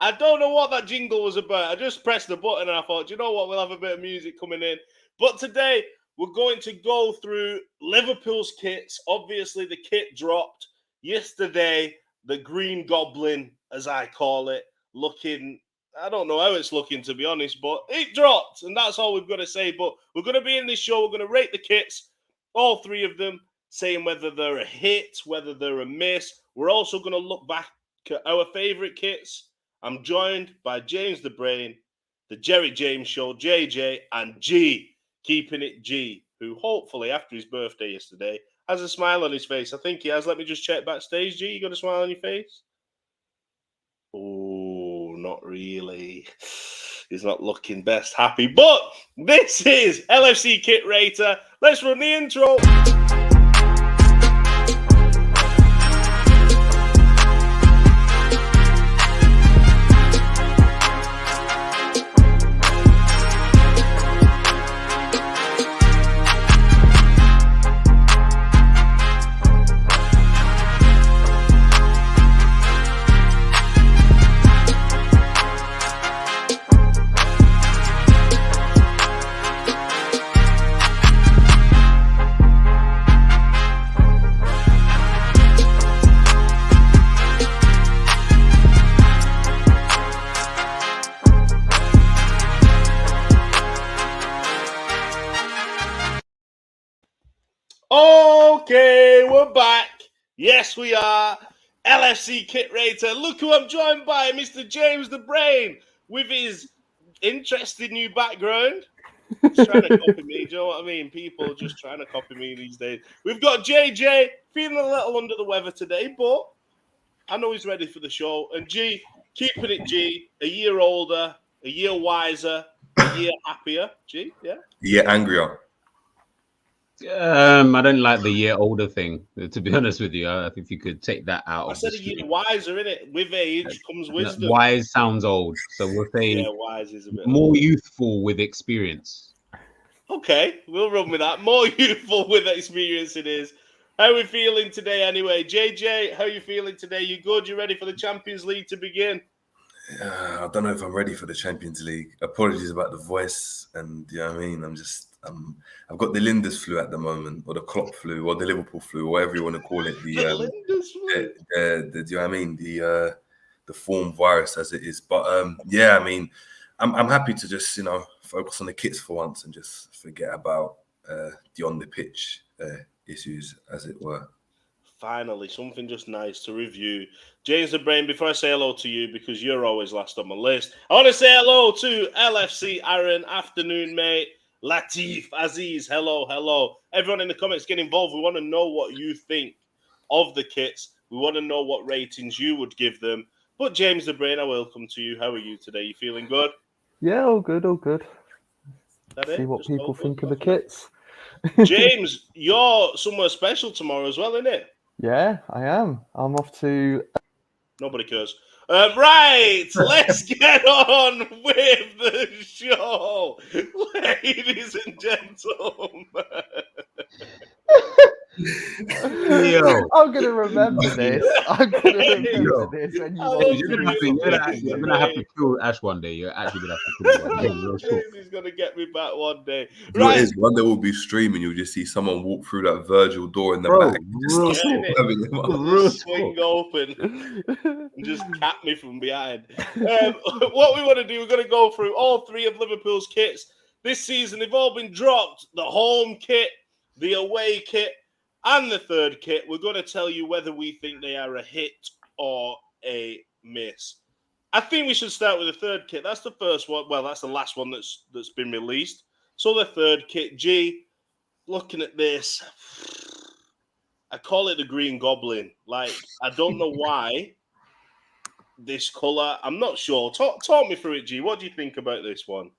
I don't know what that jingle was about. I just pressed the button and I thought, you know what, we'll have a bit of music coming in. But today, we're going to go through Liverpool's kits. Obviously, the kit dropped yesterday. The Green Goblin, as I call it, looking... I don't know how it's looking, to be honest, but it dropped, and that's all we've got to say. But we're going to be in this show. We're going to rate the kits, all three of them, saying whether they're a hit, whether they're a miss. We're also going to look back at our favourite kits. I'm joined by James the Brain, the Jerry James Show, JJ, and G, keeping it G, who hopefully, after his birthday yesterday, has a smile on his face. I think he has. Let me just check backstage. G, you got a smile on your face? Oh, not really. He's not looking best happy. But this is LFC Kit Rater. Let's run the intro. Okay, we're back. Yes, we are. LFC Kit Rater. Look who I'm joined by, Mr. James the Brain, with his interesting new background. He's trying to copy me. Do you know what I mean? People just trying to copy me these days. We've got JJ feeling a little under the weather today, but I know he's ready for the show. And G, keeping it G, a year older, a year wiser, a year happier. G, yeah? Yeah, angrier. I don't like the year older thing, to be honest with you. I think you could take that out. I said a year wiser, innit? With age comes wisdom. Wise sounds old, so we're saying wise is a bit more youthful with experience. Okay, we'll run with that. More youthful with experience it is. How are we feeling today anyway? JJ, how are you feeling today? You good? You ready for the Champions League to begin? I don't know if I'm ready for the Champions League. Apologies about the voice, and you know what I mean? I've got the Linders flu at the moment, or the Klopp flu, or the Liverpool flu, or whatever you want to call it. The Linders flu. Do you know what I mean? The form virus as it is. But yeah, I mean, I'm happy to just focus on the kits for once and just forget about the on the pitch issues, as it were. Finally, something just nice to review. James the Brain, before I say hello to you, because you're always last on my list, I want to say hello to LFC Aaron. Afternoon, mate. Latif, Aziz, hello. Everyone in the comments, get involved. We want to know what you think of the kits. We want to know what ratings you would give them. But James the Brain, I welcome to you. How are you today? You feeling good? Yeah, all good. See what people think of the kits. James, you're somewhere special tomorrow as well, isn't it? Yeah, I am. I'm off to... Nobody cares. Right, let's get on with the show, ladies and gentlemen. I'm gonna remember this. You're gonna have to kill Ash one day. You're actually gonna have to kill him. He's gonna get me back one day. Right. It is, one day we'll be streaming. You'll just see someone walk through that Virgil door in the back. Just swing open and just cap me from behind. What we want to do, we're going to go through all three of Liverpool's kits this season. They've all been dropped: the home kit, the away kit, and the third kit. We're going to tell you whether we think they are a hit or a miss. I think we should start with the third kit. That's the first one. Well, that's the last one that's been released. So the third kit, G, looking at this, I call it the Green Goblin. Like, I don't know why this colour. I'm not sure. Talk me through it, G. What do you think about this one?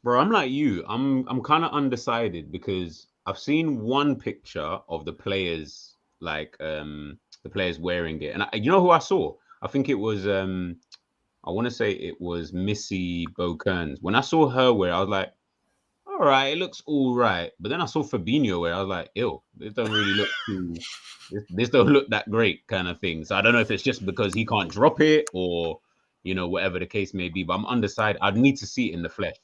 Bro, I'm like you. I'm kind of undecided because I've seen one picture of the players, like the players wearing it, and you know who I saw? I think it was I want to say it was Missy Kearns. When I saw her wear, I was like, all right, it looks all right. But then I saw Fabinho wear, I was like, ew, this don't really look too. This don't look that great, kind of thing. So I don't know if it's just because he can't drop it, or whatever the case may be. But I'm undecided. I'd need to see it in the flesh.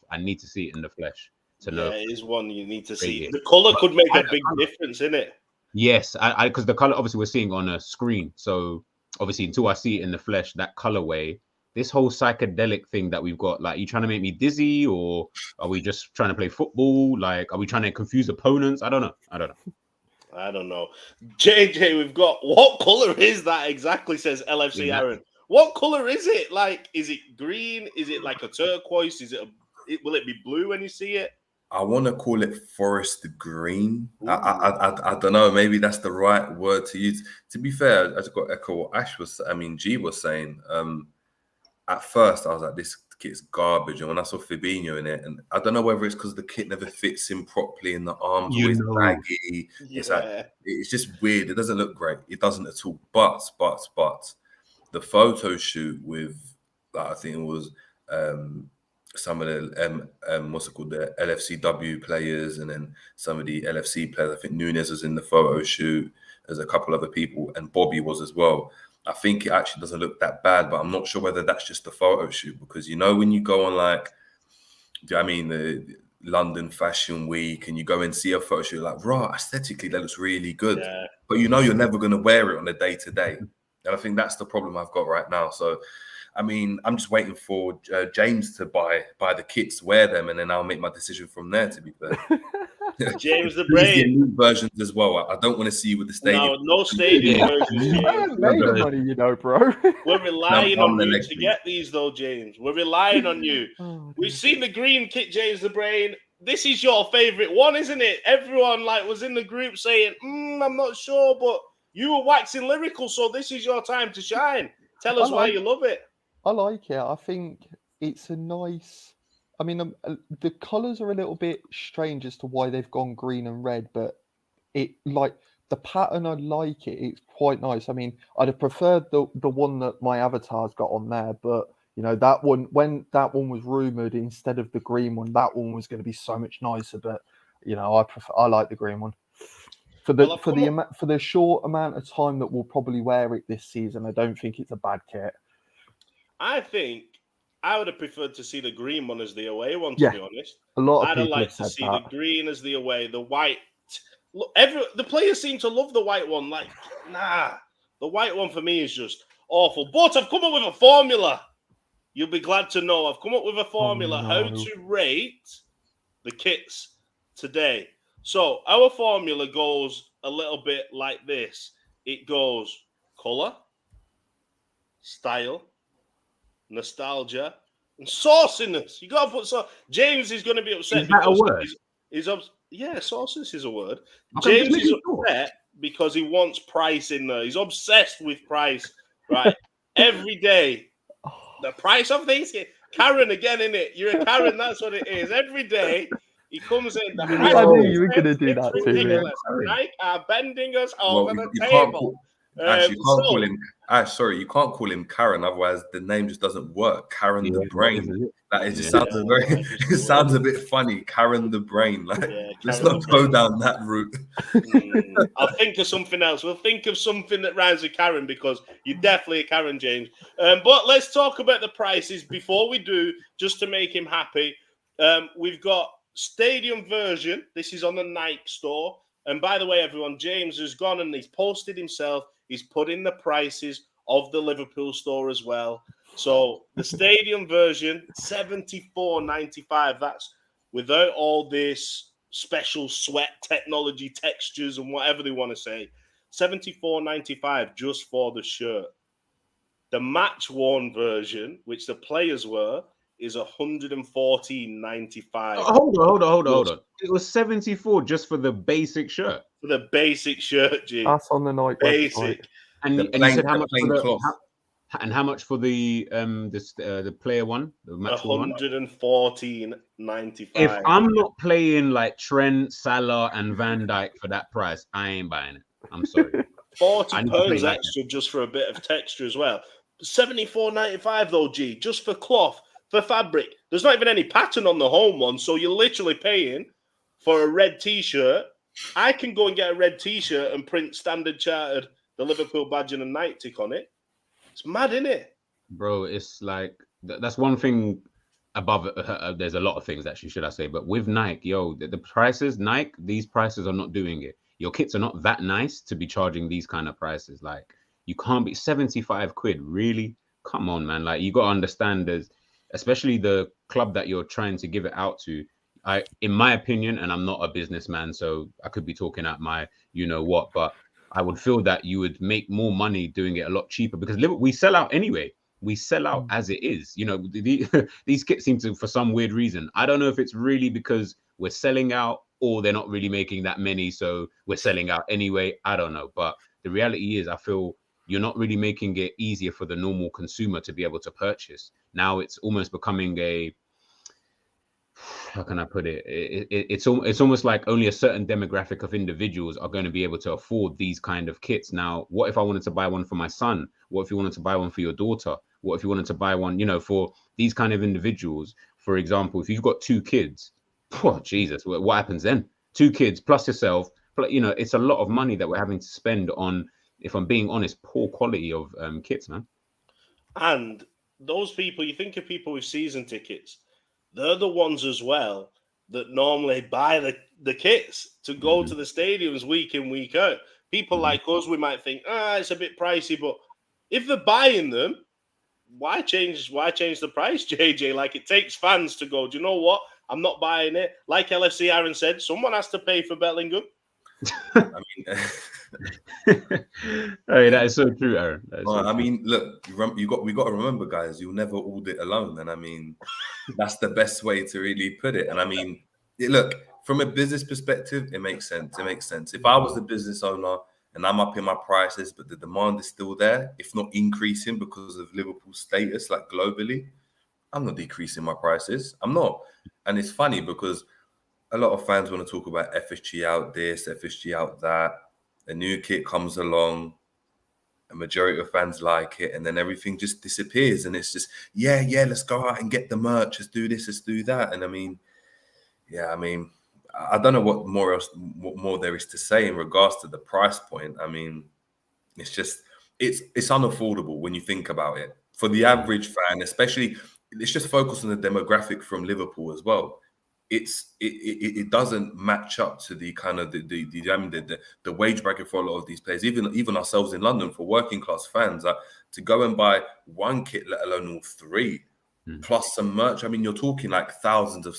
To know. Yeah, it is one you need to see. It. The color could make a big difference, innit? Yes, because the color obviously we're seeing on a screen. So obviously until I see it in the flesh, that colorway, this whole psychedelic thing that we've got, like, you trying to make me dizzy, or are we just trying to play football? Like, are we trying to confuse opponents? I don't know. JJ, we've got, what color is that exactly? Says LFC Exactly. Aaron. What color is it? Like, is it green? Is it like a turquoise? Will it be blue when you see it? I want to call it forest green. I don't know. Maybe that's the right word to use. To be fair, I just got echo what G was saying. At first, I was like, this kit's garbage. And when I saw Fabinho in it, and I don't know whether it's because the kit never fits him properly in the arms, or it's baggy. Yeah. It's just weird. It doesn't look great. It doesn't at all. But the photo shoot with, I think it was some of the the LFCW players, and then some of the LFC players. I think Nunes was in the photo shoot. There's a couple other people, and Bobby was as well. I think it actually doesn't look that bad, but I'm not sure whether that's just the photo shoot, because when you go on, like, the London Fashion Week, and you go and see a photo shoot, like, aesthetically that looks really good, but you're never going to wear it on a day-to-day. And I think that's the problem I've got right now. So I'm just waiting for James to buy the kits, wear them, and then I'll make my decision from there, to be fair. James the Brain. Versions as well. I don't want to see you with the stadium. No stadium versions. I haven't made the money, bro. We're relying on you to get these, though, James. We're relying on you. We've seen the green kit, James the Brain. This is your favorite one, isn't it? Everyone was in the group saying, I'm not sure, but you were waxing lyrical, so this is your time to shine. Tell us why you love it. I like it. I think it's a nice... the colours are a little bit strange as to why they've gone green and red, but the pattern, I like it. It's quite nice. I'd have preferred the one that my avatar's got on there, but that one, when that one was rumoured instead of the green one, that one was going to be so much nicer. But I like the green one. For the short amount of time that we'll probably wear it this season, I don't think it's a bad kit. I think I would have preferred to see the green one as the away one, to be honest. A lot of I'd have people liked have to said see that. the green as the away, the white. Look, the players seem to love the white one. Like, the white one for me is just awful. But I've come up with a formula. You'll be glad to know I've come up with a formula how to rate the kits today. So our formula goes a little bit like this. It goes color, style, nostalgia, and sauciness. You got to put so. James is going to be upset. Is that a word? Sauciness is a word. Okay, James is upset because he wants price in there. He's obsessed with price, right? Every day, the price of things. Karen again, in it. You're a Karen. That's what it is. Every day he comes in. The price I knew you were going to do that to me. Right? Are bending us over the table. You can't call him Karen, otherwise the name just doesn't work. Karen the Brain. It sounds a bit funny. Karen the Brain. Let's not go down that route. I'll think of something else. We'll think of something that rhymes with Karen, because you're definitely a Karen, James. But let's talk about the prices before we do, just to make him happy. We've got stadium version. This is on the Nike store. And by the way, everyone, James has gone and he's posted himself. He's put in the prices of the Liverpool store as well. So the stadium version, $74.95. That's without all this special sweat technology, textures, and whatever they want to say. $74.95 just for the shirt. The match worn version, which the players were, is $114.95. Hold on. It was 74 just for the basic shirt. For the basic shirt, G. That's on the Nike basic. Website. And you said how much for the how much for the player one, the match one? $114.95. If I'm not playing like Trent, Salah, and Van Dijk for that price, I ain't buying it. I'm sorry. £40 extra just for a bit of texture as well. $74.95 though, G, just for cloth, for fabric. There's not even any pattern on the home one, so you're literally paying for a red T-shirt. I can go and get a red T-shirt and print Standard Chartered, the Liverpool badge, and a Nike tick on it. It's mad, isn't it? bro, it's like that's one thing above there's a lot of things actually, should I say, but with Nike, yo, the prices, Nike, these prices are not doing it. Your kits are not that nice to be charging these kind of prices. Like, you can't be 75 quid, really? Come on, man. Like, you got to understand, there's especially the club that you're trying to give it out to. In my opinion, and I'm not a businessman, so I could be talking at my you know what, but I would feel that you would make more money doing it a lot cheaper, because we sell out anyway. We sell out as it is. You know, these kits seem to, for some weird reason, I don't know if it's really because we're selling out or they're not really making that many, so we're selling out anyway. I don't know. But the reality is, I feel you're not really making it easier for the normal consumer to be able to purchase. Now it's almost becoming a, how can I put it? It's almost like only a certain demographic of individuals are going to be able to afford these kind of kits. Now, what if I wanted to buy one for my son? What if you wanted to buy one for your daughter? What if you wanted to buy one, you know, for these kind of individuals? For example, if you've got 2 kids, oh Jesus, what happens then? 2 kids plus yourself, but you know, it's a lot of money that we're having to spend on, if I'm being honest, poor quality of kits, man. And those people, you think of people with season tickets, they're the ones as well that normally buy the kits to go to the stadiums week in, week out. People like us, we might think, it's a bit pricey, but if they're buying them, why change the price, JJ? Like, it takes fans to go, do you know what? I'm not buying it. Like LFC Aaron said, someone has to pay for Bellingham. I mean, Hey, that is so true, Aaron. I mean, look, we got to remember, guys, you'll never audit alone, and I mean, that's the best way to really put it. And I mean, look, from a business perspective, it makes sense. It makes sense. If I was the business owner and I'm upping my prices, but the demand is still there, if not increasing because of Liverpool's status, like globally, I'm not decreasing my prices. I'm not. And it's funny because a lot of fans want to talk about FSG out this, FSG out that. A new kit comes along, a majority of fans like it, and then everything just disappears. And it's just, yeah, let's go out and get the merch. Let's do this, let's do that. And I mean, I don't know what more there is to say in regards to the price point. I mean, it's just, it's unaffordable when you think about it. For the average fan, especially, let's just focus on the demographic from Liverpool as well. It doesn't match up to the kind of the wage bracket for a lot of these players, even ourselves in London, for working class fans, to go and buy one kit, let alone all 3, plus some merch. I mean, you're talking like thousands of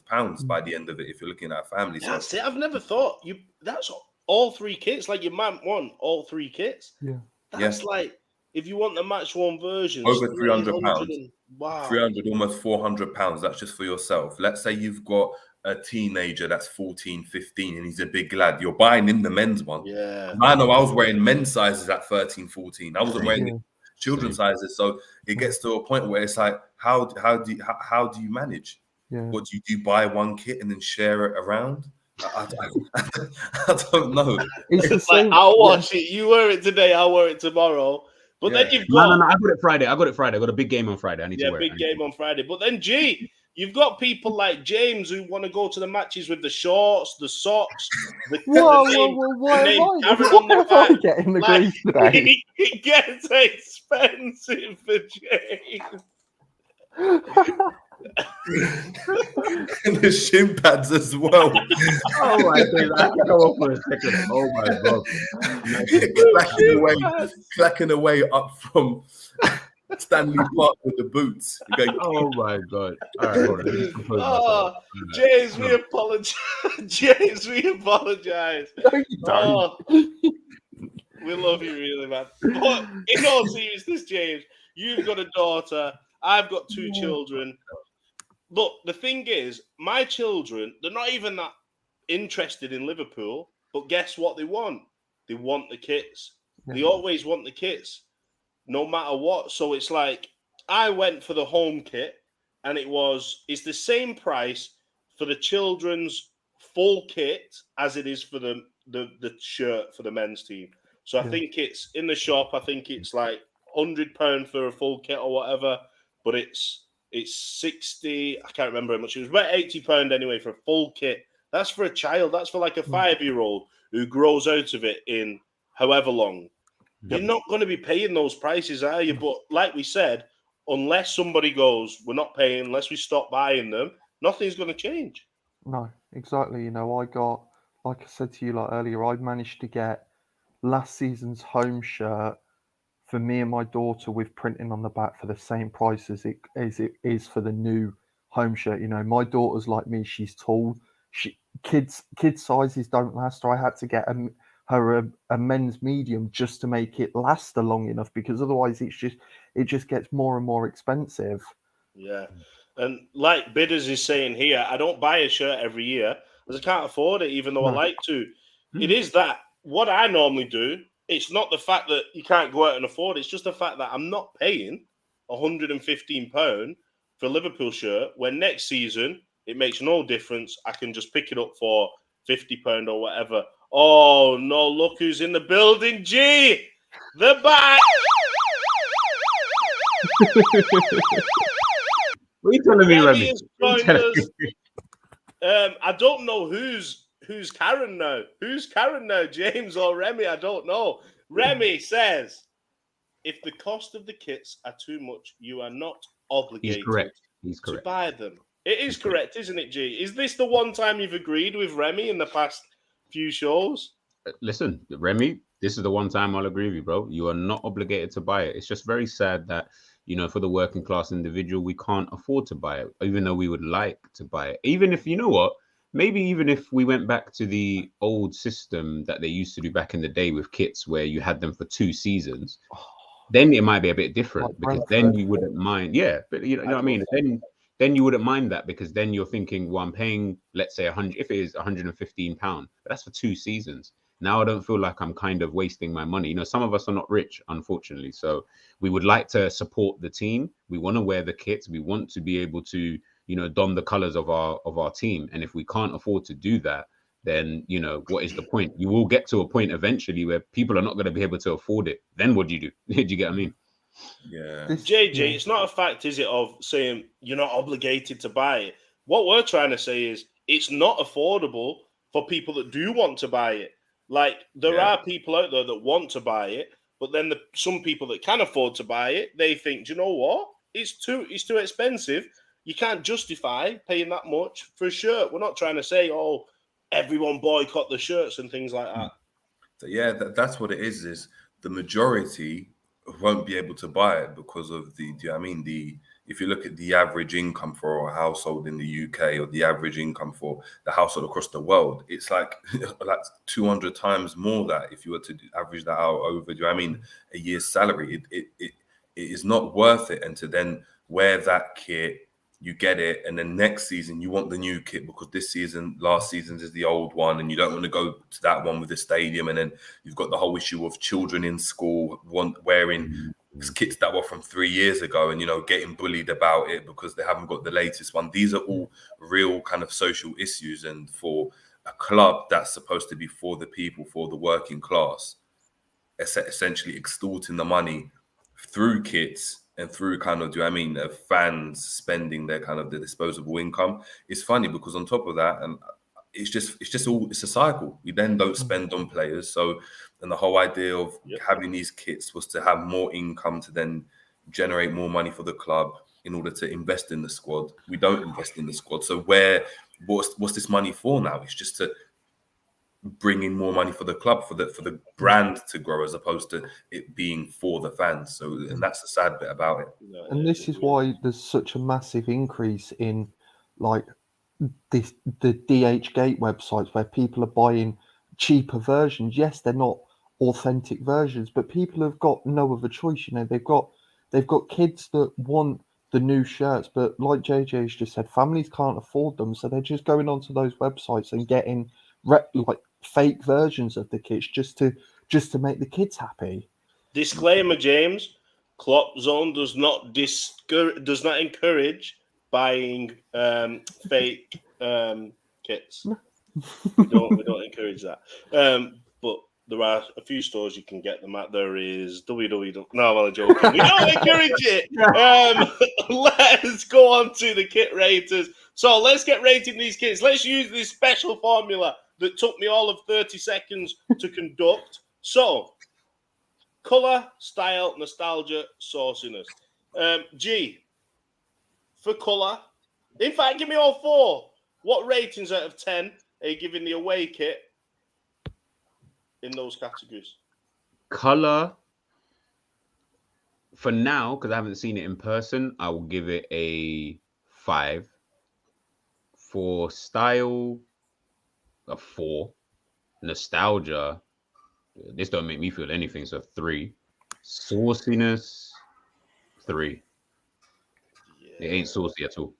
pounds by the end of it if you're looking at a family. That's it. I've never thought that's all 3 kits. Like, your man won all 3 kits. Yeah. That's like, if you want the match one version, over £300. Wow. 300, almost £400. That's just for yourself. Let's say you've got a teenager that's 14, 15, and he's a big lad. You're buying him the men's one. Yeah. I know I was wearing men's sizes at 13, 14. I wasn't wearing the children's sizes. So it gets to a point where it's like, how do you manage? Yeah. What do you buy one kit and then share it around? I don't know. It's like, I'll watch it. You wear it today, I'll wear it tomorrow. But then you've got... No, I got it Friday. I got a big game on Friday. I need to wear it. Big game on Friday. But then, you've got people like James who want to go to the matches with the shorts, the socks, Why am I getting the grief today? It gets expensive for James. And the shin pads as well. Oh my God, I have to go off for a second. Oh my God. clacking away up from Stanley Park with the boots. Oh my God. All right, hold on. James, we apologize. James, we apologize. No, We love you really, man. But in all seriousness, James, you've got a daughter. I've got 2 children. Look, the thing is, my children, they're not even that interested in Liverpool, but guess what they want? They want the kits. Yeah. They always want the kits, no matter what. So it's like, I went for the home kit, and it's the same price for the children's full kit as it is for the shirt for the men's team. So I think it's in the shop, I think it's like £100 for a full kit or whatever, but it's 60. I can't remember how much. It was about £80 anyway for a full kit. That's for a child. That's for like a 5-year-old who grows out of it in however long. you're not going to be paying those prices, are you? But like we said, unless somebody goes, we're not paying, unless we stop buying them, nothing's going to change. No, exactly. You know, I got, like I said to you like earlier, I managed to get last season's home shirt for me and my daughter with printing on the back for the same price as it is for the new home shirt. You know, my daughter's like me; she's tall. Kids sizes don't last. Or I had to get her a men's medium just to make it last long enough, because otherwise it just gets more and more expensive. Yeah. And like Bidders is saying here, I don't buy a shirt every year because I can't afford it, even though I No. like to. It is that what I normally do. It's not the fact that you can't go out and afford it. It's just the fact that I'm not paying £115 for a Liverpool shirt when next season it makes no difference. I can just pick it up for £50 or whatever. Oh, no, look who's in the building, G! The back! What are you telling me, Remy Remy? has joined us. I don't know who's Karen now. Who's Karen now, James or Remy? I don't know. Remy says, if the cost of the kits are too much, you are not obligated He's correct. He's to correct. buy them. It is correct, isn't it, G? Is this the one time you've agreed with Remy in the past few shows? Listen, Remy, this is the one time I'll agree with you, bro. You are not obligated to buy it. It's just very sad that, you know, for the working class individual, we can't afford to buy it, even though we would like to buy it. Even if, you know what, maybe even if we went back to the old system that they used to do back in the day with kits where you had them for 2 seasons, then it might be a bit different, Like because Brentford. then you wouldn't mind. Yeah, but you know what I mean? Then you wouldn't mind that, because then you're thinking, well, I'm paying, let's say 100, if it is £115, but that's for 2 seasons. Now I don't feel like I'm kind of wasting my money. You know, some of us are not rich, unfortunately. So we would like to support the team. We want to wear the kits. We want to be able to, you know, don the colors of our team. And if we can't afford to do that, then, you know, what is the point? You will get to a point eventually where people are not going to be able to afford it. Then what do you do? Do you get what I mean? Yeah. JJ, it's not a fact, is it, of saying you're not obligated to buy it. What we're trying to say is it's not affordable for people that do want to buy it. Like, there Yeah. are people out there that want to buy it, but then some people that can afford to buy it, they think, do you know what? It's too expensive. You can't justify paying that much for a shirt. We're not trying to say, oh, everyone boycott the shirts and things like that. So yeah, that's what it is the majority won't be able to buy it because of do you know what I mean? If you look at the average income for a household in the UK or the average income for the household across the world, it's like 200 times more that if you were to average that out over, do you know what I mean, a year's salary, it is not worth it. And to then wear that kit, you get it, and then next season you want the new kit because last season's is the old one, and you don't want to go to that one with the stadium. And then you've got the whole issue of children in school wearing kits that were from 3 years ago, and you know, getting bullied about it because they haven't got the latest one. These are all real kind of social issues, and for a club that's supposed to be for the people, for the working class, essentially extorting the money through kits and through kind of, do you know what I mean, fans spending their kind of the disposable income. It's funny because on top of that, and it's a cycle. We then don't spend on players. So, and the whole idea of having these kits was to have more income to then generate more money for the club in order to invest in the squad. We don't invest in the squad. So what's this money for now? It's just to bring in more money for the club, for the brand to grow, as opposed to it being for the fans. So, and that's the sad bit about it. And this is why there's such a massive increase in like the DH Gate websites where people are buying cheaper versions. Yes, they're not authentic versions, but people have got no other choice. You know, they've got kids that want the new shirts, but like JJ's just said, families can't afford them, so they're just going onto those websites and getting like fake versions of the kits just to make the kids happy. Disclaimer, James: Kloppzone does not encourage buying fake kits. We don't encourage that. But there are a few stores you can get them at. There is www. No, I'm joking. We don't encourage it. Let's go on to the kit raters. So let's get rating these kits. Let's use this special formula that took me all of 30 seconds to conduct. So Color, style, nostalgia, sauciness. G, for color. In fact, give me all four. What ratings out of 10 are you giving the away kit in those categories? Color, for now, because I haven't seen it in person, I will give it a 5. For style, a 4. Nostalgia, this don't make me feel anything, so 3. Sauciness, 3. Yeah, It ain't saucy at all.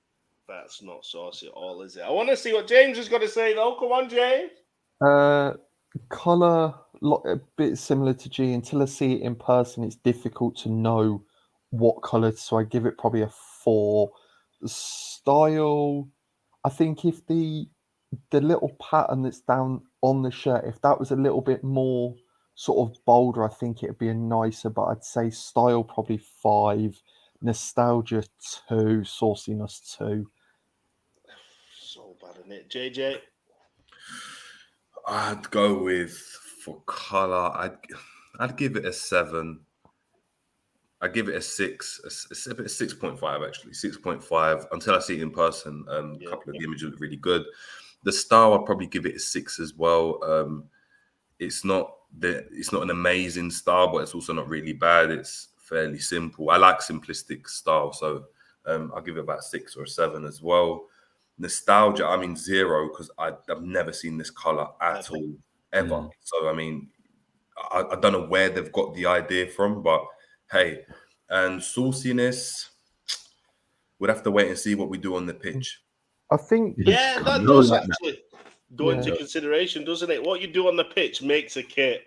that's not saucy at all, is it? I want to see what James is going to say, though. Come on, James. Color, a bit similar to G. Until I see it in person, it's difficult to know what color. So I give it probably a 4. Style, I think if the little pattern that's down on the shirt, if that was a little bit more sort of bolder, I think it'd be a nicer. But I'd say style probably 5, nostalgia 2, sauciness 2. So bad, isn't it, JJ? I'd go with, for color, I'd give it a 7. I'd give it a 6, a 6.5 actually, 6.5 until I see it in person. A couple of the images look really good. The style, I'd probably give it a 6 as well. It's not an amazing style, but it's also not really bad. It's fairly simple. I like simplistic style, so I'll give it about a 6 or a 7 as well. Nostalgia, I mean 0, because I've never seen this color at all, ever. So I mean, I don't know where they've got the idea from, but hey. And sauciness, we'd have to wait and see what we do on the pitch. I think that does actually go into consideration, doesn't it? What you do on the pitch makes a kit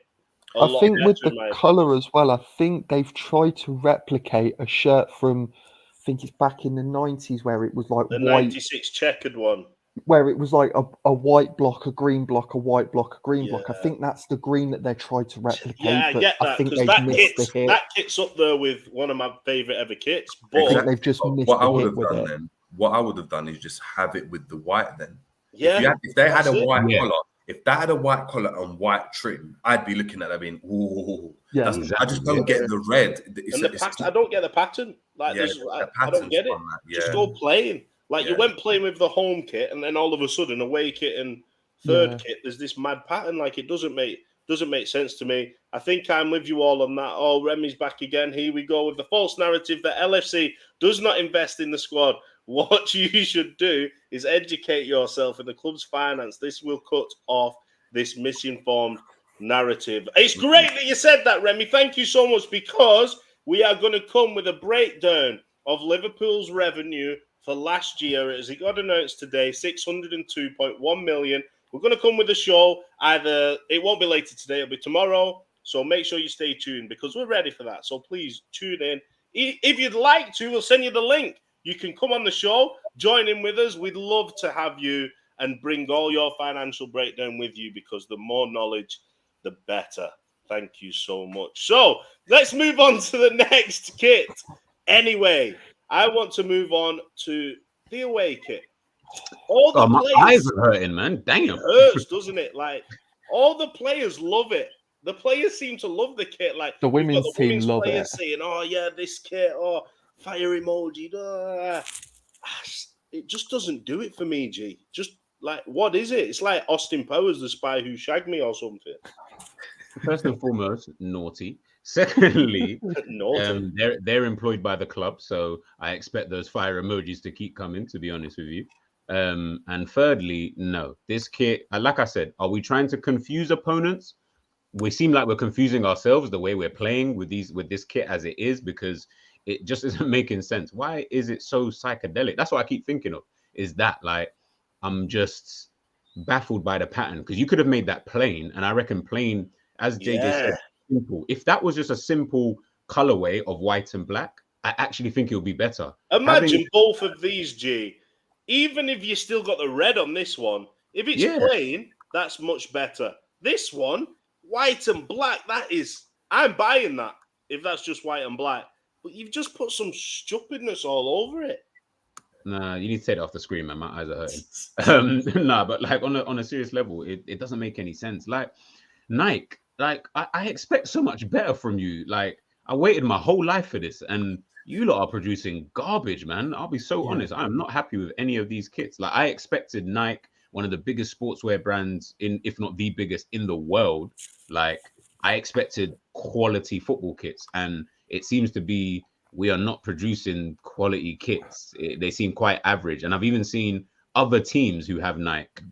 a lot think better, with the colour as well, I think they've tried to replicate a shirt from, I think it's back in the 90s, where it was like the white, 96 checkered one. Where it was like a white block, a green block, a white block, a green block. I think that's the green that they're trying to replicate. Yeah, I get that. I think Because that kit's up there with one of my favourite ever kits. But I think they've just missed what I the would hit have with done it. then, what I would have done is just have it with the white then. Yeah. If they had a white collar, if that had a white collar and white trim, I'd be looking at that being, ooh. Yeah, I just don't get the red. I don't get the pattern. Like, I don't get it. Just go plain. Like, you went playing with the home kit, and then all of a sudden, away kit and third kit, there's this mad pattern. Like, it doesn't make sense to me. I think I'm with you all on that. Oh, Remy's back again. Here we go with the false narrative that LFC does not invest in the squad. What you should do is educate yourself in the club's finance. This will cut off this misinformed narrative. It's great that you said that, Remy. Thank you so much, because we are going to come with a breakdown of Liverpool's revenue for last year, as it got announced today, 602.1 million. We're going to come with a show. Either it won't be later today, it'll be tomorrow. So make sure you stay tuned, because we're ready for that. So please tune in. If you'd like to, we'll send you the link. You can come on the show, join in with us. We'd love to have you and bring all your financial breakdown with you, because the more knowledge, the better. Thank you so much. So let's move on to the next kit. Anyway, I want to move on to the away kit. All the my players, eyes are hurting, man. Damn. it hurts, doesn't it? Like, all the players love it. The players seem to love the kit. Like, the women's team love players it. saying, "Oh yeah, this kit, oh fire emoji." It just doesn't do it for me, G. Just like, what is it? It's like Austin Powers, the spy who shagged me, or something. First and foremost, naughty. Secondly, naughty. They're employed by the club, so I expect those fire emojis to keep coming, to be honest with you. And thirdly, no, this kit, like I said, are we trying to confuse opponents? We seem like we're confusing ourselves the way we're playing with this kit as it is, because it just isn't making sense. Why is it so psychedelic? That's what I keep thinking of, is that, like, I'm just baffled by the pattern, because you could have made that plain, and I reckon plain, as JJ said, simple. If that was just a simple colorway of white and black, I actually think it would be better. Imagine both of these, G. Even if you still got the red on this one, if it's plain, that's much better. This one, white and black, I'm buying that if that's just white and black. But you've just put some stupidness all over it. Nah, you need to take it off the screen, man. My eyes are hurting. But like on a serious level, it doesn't make any sense. Like, Nike, like I expect so much better from you. Like I waited my whole life for this, and you lot are producing garbage, man. I'll be so honest. I'm not happy with any of these kits. Like I expected Nike, one of the biggest sportswear brands in, if not the biggest in the world. Like I expected quality football kits, and it seems to be we are not producing quality kits. They seem quite average, and I've even seen other teams who have Nike.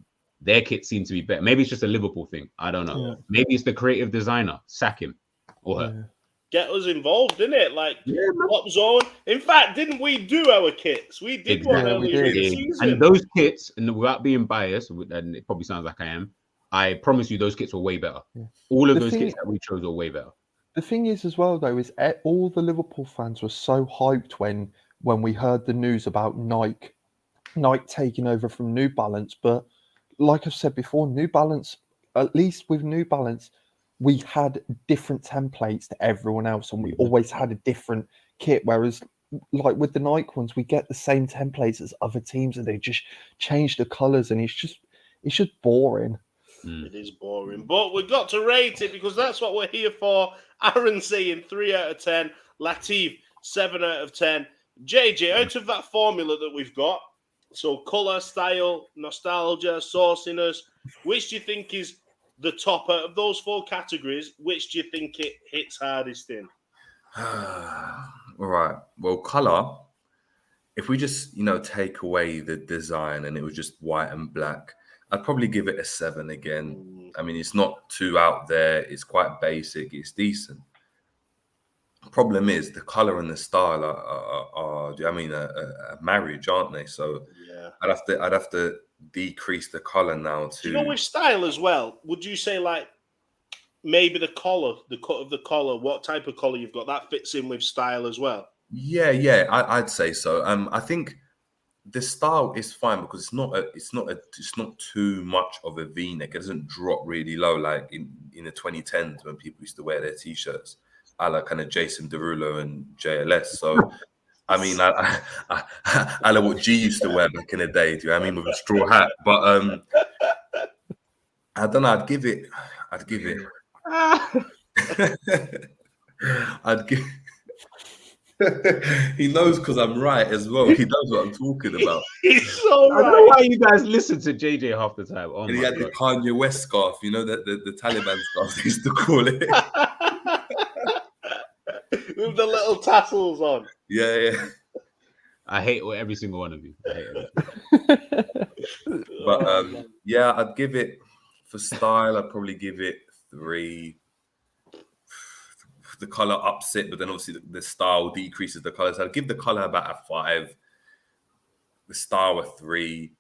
Their kits seem to be better. Maybe it's just a Liverpool thing. I don't know. Yeah. Maybe it's the creative designer. Sack him or her. Get us involved, innit? Like Yeah, man. Kloppzone. In fact, didn't we do our kits? We did one Exactly. earlier in the Yeah. season. And those kits, and without being biased, and it probably sounds like I am, I promise you those kits were way better. Yeah. All of The those thing- kits that we chose were way better. The thing is, as well, though, is all the Liverpool fans were so hyped when we heard the news about Nike taking over from New Balance. But like I've said before, New Balance, at least with New Balance, we had different templates to everyone else, and we always had a different kit. Whereas, like with the Nike ones, we get the same templates as other teams, and they just change the colors, and it's just boring. It is boring, but we've got to rate it because that's what we're here for. Aaron saying 3 out of 10, Latif 7 out of 10. JJ, out of that formula that we've got, so colour, style, nostalgia, sauciness, which do you think is the top out of those 4 categories? Which do you think it hits hardest in? All right. Well, color. If we just take away the design and it was just white and black, I'd probably give it a 7 again. I mean, it's not too out there. It's quite basic. It's decent. Problem is the color and the style are a marriage, aren't they? So Yeah. I'd have to decrease the color now to. Do you know, with style as well, would you say like maybe the collar, the cut of the collar, what type of collar you've got, that fits in with style as well? Yeah, I'd say so. I think the style is fine because it's not too much of a V-neck. It doesn't drop really low like in the 2010s when people used to wear their t-shirts, a la kind of Jason Derulo and JLS. So I mean, I know what G used to wear back in the day. Do you know what I mean, with a straw hat? But I don't know. I'd give it. I'd give. He knows because I'm right as well. He knows what I'm talking about. He's so I don't know why you guys listen to JJ half the time. Oh And he my had God. the Kanye West scarf, the Taliban scarf they used to call it. With the little tassels on. Yeah. I hate every single one of you. I hate it. But yeah, I'd give it for style. I'd probably give it 3. The color ups it, but then obviously the style decreases the color. So I'd give the color about a 5. The style a 3.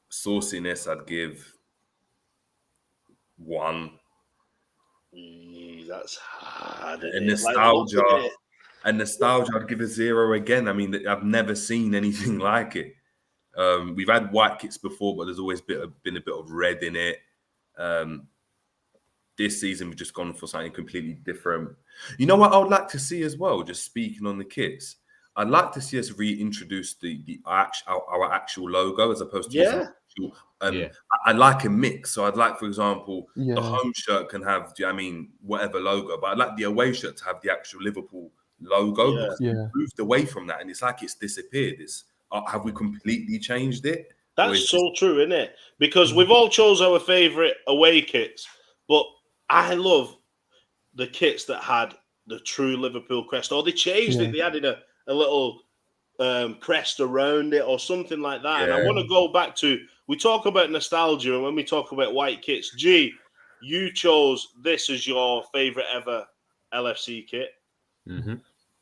Sauciness, I'd give 1. That's hard. And nostalgia, I'd give a 0 again. I mean, I've never seen anything like it. We've had white kits before, but there's always been a bit of red in it. This season, we've just gone for something completely different. You know what I would like to see as well, just speaking on the kits, I'd like to see us reintroduce our actual logo as opposed to I like a mix. So I'd like, for example, the home shirt can have, whatever logo, but I'd like the away shirt to have the actual Liverpool logo. Yeah. Because we moved away from that, and it's like it's disappeared. Have we completely changed it? That's so true, isn't it? Because we've all chose our favourite away kits, but I love the kits that had the true Liverpool crest, or they changed it. They added a little crest around it or something like that. And I want to go back to, we talk about nostalgia, and when we talk about white kits, G, you chose this as your favourite ever LFC kit. Mm-hmm.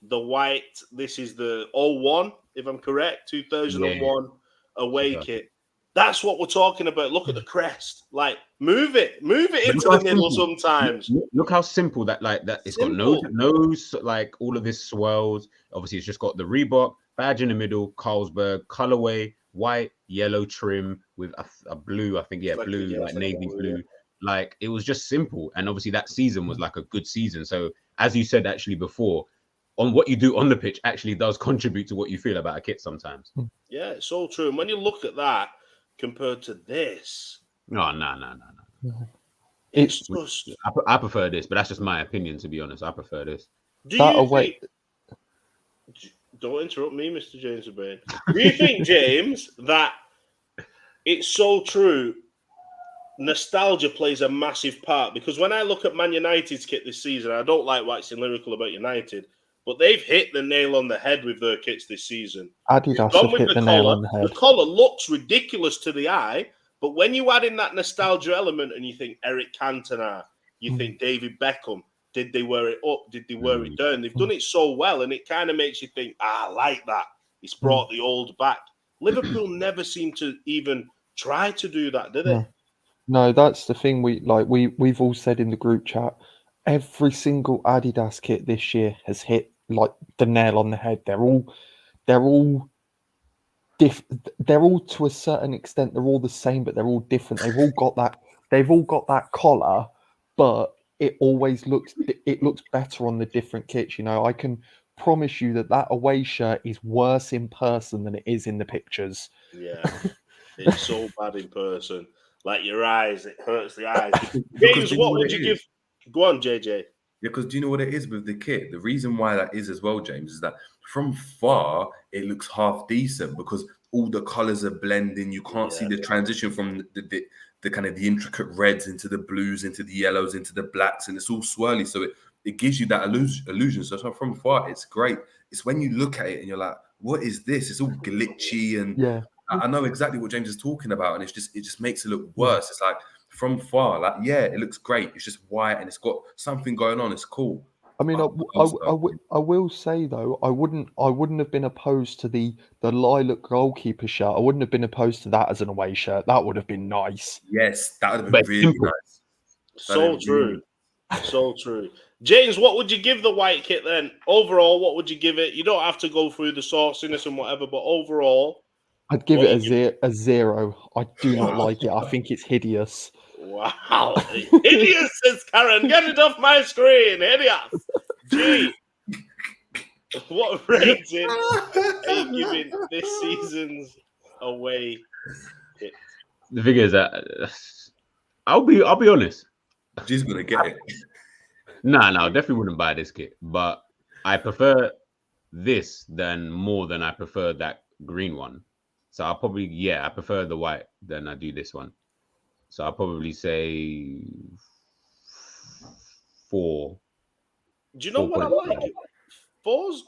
The white, this is the 01, if I'm correct, 2001 away kit. That's what we're talking about. Look at the crest. Like, move it into the middle sometimes. Look how simple that it's got no like all of this swirls. Obviously, it's just got the Reebok badge in the middle, Carlsberg colorway, white, yellow trim with a blue, I think, blue, like navy blue. Like, it was just simple. And obviously that season was like a good season. So as you said actually before, on what you do on the pitch actually does contribute to what you feel about a kit sometimes. Yeah, it's so true. And when you look at that compared to this, No. It's just. I prefer this, but that's just my opinion. To be honest, I prefer this. Do That you away. think? Don't interrupt me, Mr. James O'Brien. Do you think, James, that it's so true? Nostalgia plays a massive part because when I look at Man United's kit this season, I don't like waxing lyrical about United, but they've hit the nail on the head with their kits this season. Adidas Gone have with hit the the nail collar. on the The head. collar looks ridiculous to the eye, but when you add in that nostalgia element and you think Eric Cantona, you think David Beckham, did they wear it up? Did they wear it down? They've done it so well, and it kind of makes you think, I like that. It's brought the old back. Liverpool never seem to even try to do that, do they? No, that's the thing. We've all said in the group chat. Every single Adidas kit this year has hit like the nail on the head. They're all they're all to a certain extent. They're all the same, but they're all different. They've all got that collar, but it always looks better on the different kits. You know, I can promise you that away shirt is worse in person than it is in the pictures. Yeah, it's so bad in person. Like your eyes, it hurts the eyes. Because James, do you know what would it you is? give? Go on, JJ. Because do you know what it is with the kit? The reason why that is as well, James, is that from far it looks half decent because all the colors are blending. You can't see the transition from the kind of the intricate reds into the blues, into the yellows, into the blacks, and it's all swirly. So it gives you that illusion. So from far, it's great. It's when you look at it and you're like, what is this? It's all glitchy, and Yeah. I know exactly what James is talking about, and it just makes it look worse. It's like from far, like it looks great. It's just white and it's got something going on. It's cool. I mean, I will say though, I wouldn't have been opposed to the lilac goalkeeper shirt. I wouldn't have been opposed to that as an away shirt. That would have been nice. Yes, that would have But been really simple. nice. So true. So true. James, what would you give the white kit then? Overall, what would you give it? You don't have to go through the sauciness and whatever, but overall, I'd give it a 0. I do not like it. I think it's hideous. wow. Hideous, says Karen. Get it off my screen. Hideous. Gee. What rating are you giving this season's away kit? The thing is that I'll be honest. She's gonna get it. Nah, definitely wouldn't buy this kit. But I prefer this more than I prefer that green one. So I'll probably I prefer the white than I do this one. So I'll probably say 4. Do you know what I like? 4's.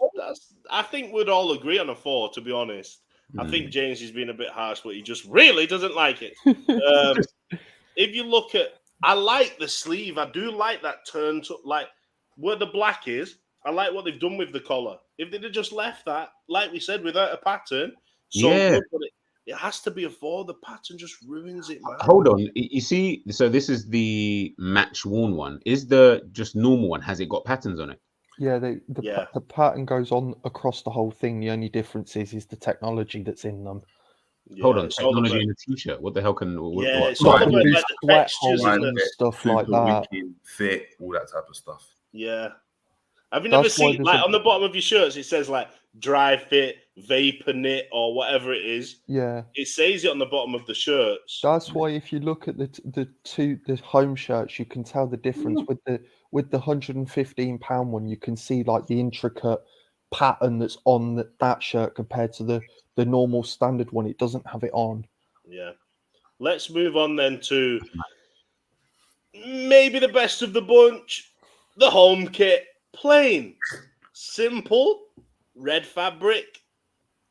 I think we'd all agree on a 4. To be honest, I think James is being a bit harsh, but he just really doesn't like it. If you look at, I like the sleeve. I do like that turn to like where the black is. I like what they've done with the collar. If they'd have just left that, like we said, without a pattern, good, but it has to be a 4. The pattern just ruins it, man. Hold on. You see, so this is the match worn one. Is the just normal one? Has it got patterns on it? Yeah, the pattern goes on across the whole thing. The only difference is the technology that's in them. Yeah, hold on, technology in a t-shirt. What the hell can? It's all about like the textures and stuff like that. Fit, all that type of stuff. Yeah. Have you never seen like on the bottom of your shirts? It says like dry fit, vapor knit, or whatever it is. Yeah, it says it on the bottom of the shirts. That's why if you look at the home shirts, you can tell the difference with the £115 one. You can see like the intricate pattern that's on that shirt compared to the normal standard one. It doesn't have it on. Yeah. Let's move on then to maybe the best of the bunch, the home kit. Plain, simple, red fabric.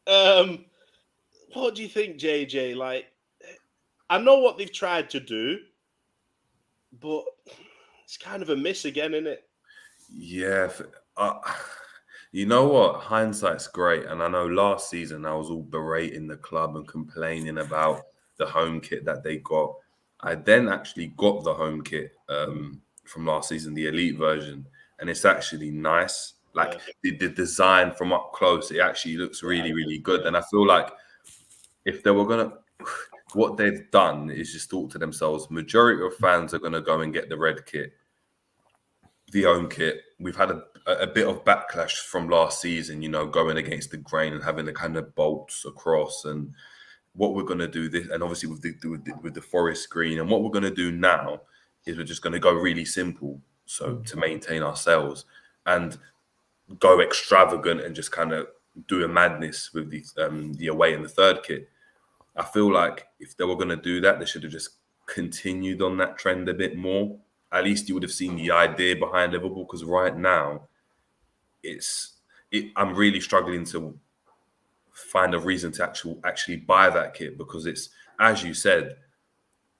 What do you think, JJ? Like, I know what they've tried to do, but it's kind of a miss again, isn't it? Yeah. You know what? Hindsight's great. And I know last season I was all berating the club and complaining about the home kit that they got. I then actually got the home kit from last season, the elite version. And it's actually nice. Like the design from up close, it actually looks really, really good. And I feel like if they were going to, what they've done is just thought to themselves, majority of fans are going to go and get the red kit, the home kit. We've had a bit of backlash from last season, you know, going against the grain and having the kind of bolts across. And what we're going to do this, and obviously with the forest green, and what we're going to do now is we're just going to go really simple, so to maintain ourselves, and go extravagant and just kind of do a madness with the away and the third kit. I feel like if they were going to do that, they should have just continued on that trend a bit more. At least you would have seen the idea behind Liverpool, because right now I'm really struggling to find a reason to actually buy that kit, because it's, as you said,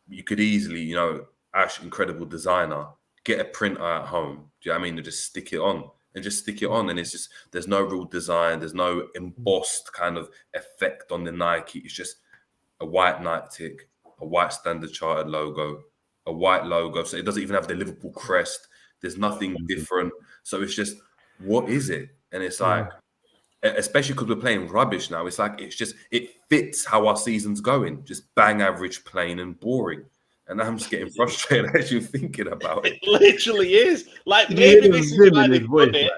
you could easily, you know, Ash, incredible designer, get a printer at home. Do you know what I mean? And just stick it on. And it's just, there's no real design, there's no embossed kind of effect on the Nike. It's just a white Nike tick, a white Standard Chartered logo, a white logo. So it doesn't even have the Liverpool crest. There's nothing different. So it's just, what is it? And it's like, especially because we're playing rubbish now, it's like, it fits how our season's going. Just bang average, plain and boring. And I'm just getting frustrated as you're thinking about it. It literally is. Like, maybe this is why they've done it,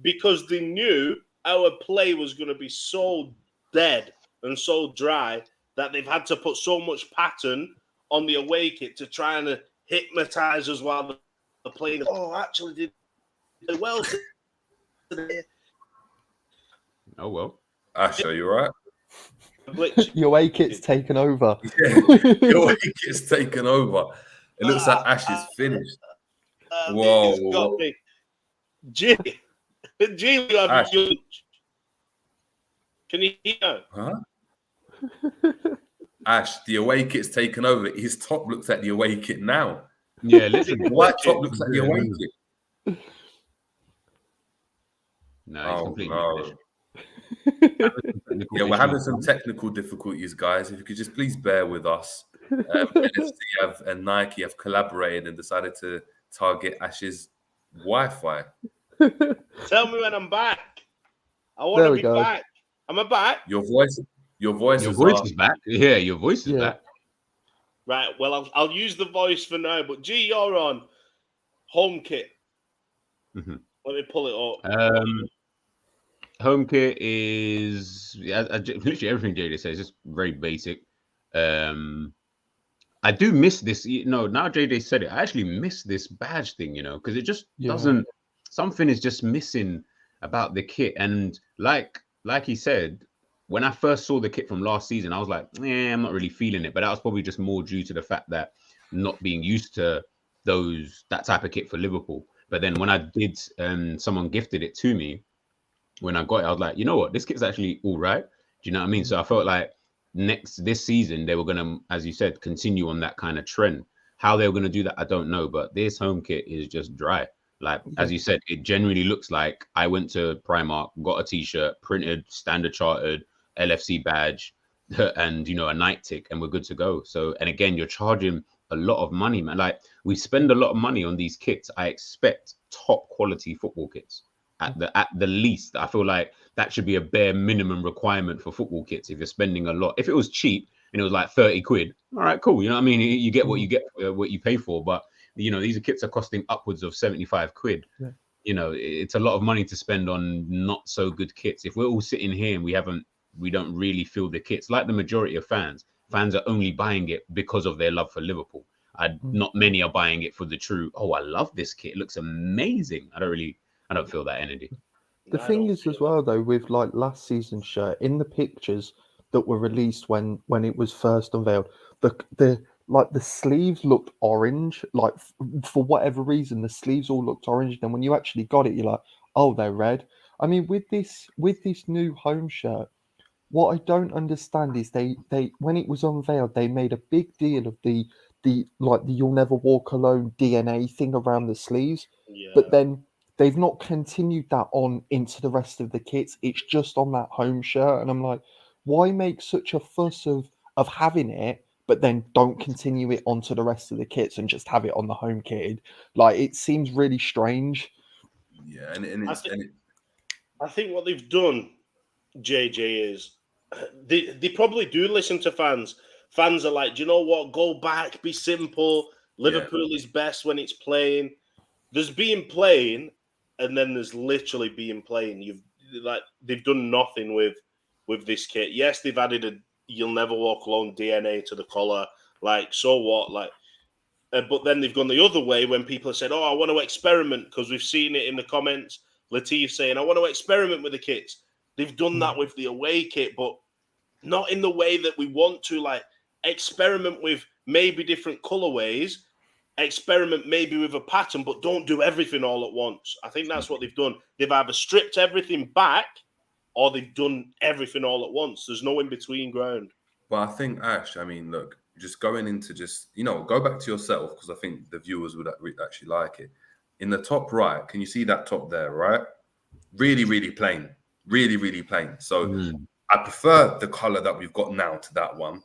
because they knew our play was going to be so dead and so dry that they've had to put so much pattern on the away kit to try and hypnotize us while they're playing. Oh, actually did well today. Oh, well. Ash, are you all right? Your away kit's taken over. Yeah, your away kit's taken over. It looks like Ash is finished. Whoa. G, you have Ash. your... Can you hear? Huh? Ash, the away kit's taken over. His top looks at the away kit now. Yeah, literally. The white top looks at the away kit. No, it's completely finished. Yeah, we're having some technical difficulties, guys. If you could just please bear with us. NFC and Nike have collaborated and decided to target Ash's Wi-Fi. Tell me when I'm back. I want to be back. Am I back? Your voice is back. Yeah, your voice is back. Right. Well, I'll use the voice for now. But G, you're on home kit. Mm-hmm. Let me pull it up. Home kit is literally everything JJ says. Just very basic. I do miss this. Now JJ said it, I actually miss this badge thing. Because it just doesn't. Something is just missing about the kit. And like he said, when I first saw the kit from last season, I was like, I'm not really feeling it. But that was probably just more due to the fact that not being used to that type of kit for Liverpool. But then when I did, someone gifted it to me. When I got it, I was like, you know what? This kit's actually all right. Do you know what I mean? So I felt like this season, they were going to, as you said, continue on that kind of trend. How they were going to do that, I don't know. But this home kit is just dry. Like, as you said, it genuinely looks like I went to Primark, got a T-shirt, printed, Standard Chartered, LFC badge, and, a night tick, and we're good to go. So, and again, you're charging a lot of money, man. Like, we spend a lot of money on these kits. I expect top quality football kits. At the least, I feel like that should be a bare minimum requirement for football kits. If you're spending a lot, if it was cheap and it was like 30 quid, all right, cool. You know what I mean? You get what you get, what you pay for. But these kits are costing upwards of 75 quid. Yeah. It's a lot of money to spend on not so good kits. If we're all sitting here and we don't really feel the kits, like the majority of fans are only buying it because of their love for Liverpool. Not many are buying it for the true, I love this kit. It looks amazing. I don't feel that energy. The thing is as well, though, with like last season's shirt, in the pictures that were released when it was first unveiled, the sleeves looked orange. Like for whatever reason, the sleeves all looked orange. Then when you actually got it, you're like, oh, they're red. I mean, with this new home shirt, what I don't understand is they when it was unveiled, they made a big deal of the You'll Never Walk Alone DNA thing around the sleeves, but then they've not continued that on into the rest of the kits. It's just on that home shirt. And I'm like, why make such a fuss of having it, but then don't continue it onto the rest of the kits and just have it on the home kit? Like, it seems really strange. Yeah, and I think what they've done, JJ, is they probably do listen to fans. Fans are like, do you know what? Go back, be simple. Liverpool is best when it's playing. There's being playing, and then there's literally being playing. They've done nothing with this kit. Yes, they've added You'll Never Walk Alone DNA to the collar. Like, so what? Like, but then they've gone the other way when people have said, "Oh, I want to experiment," because we've seen it in the comments. Latif saying, "I want to experiment with the kits." They've done that with the away kit, but not in the way that we want to. Like, experiment with maybe different colorways, experiment maybe with a pattern, but don't do everything all at once. I think that's what they've done. They've either stripped everything back or they've done everything all at once. There's no in between ground. But I think, Ash, I mean, look, just going into go back to yourself, because I think the viewers would actually like it. In the top right, can you see that top there, right? Really, really plain. Really, really plain. So I prefer the color that we've got now to that one.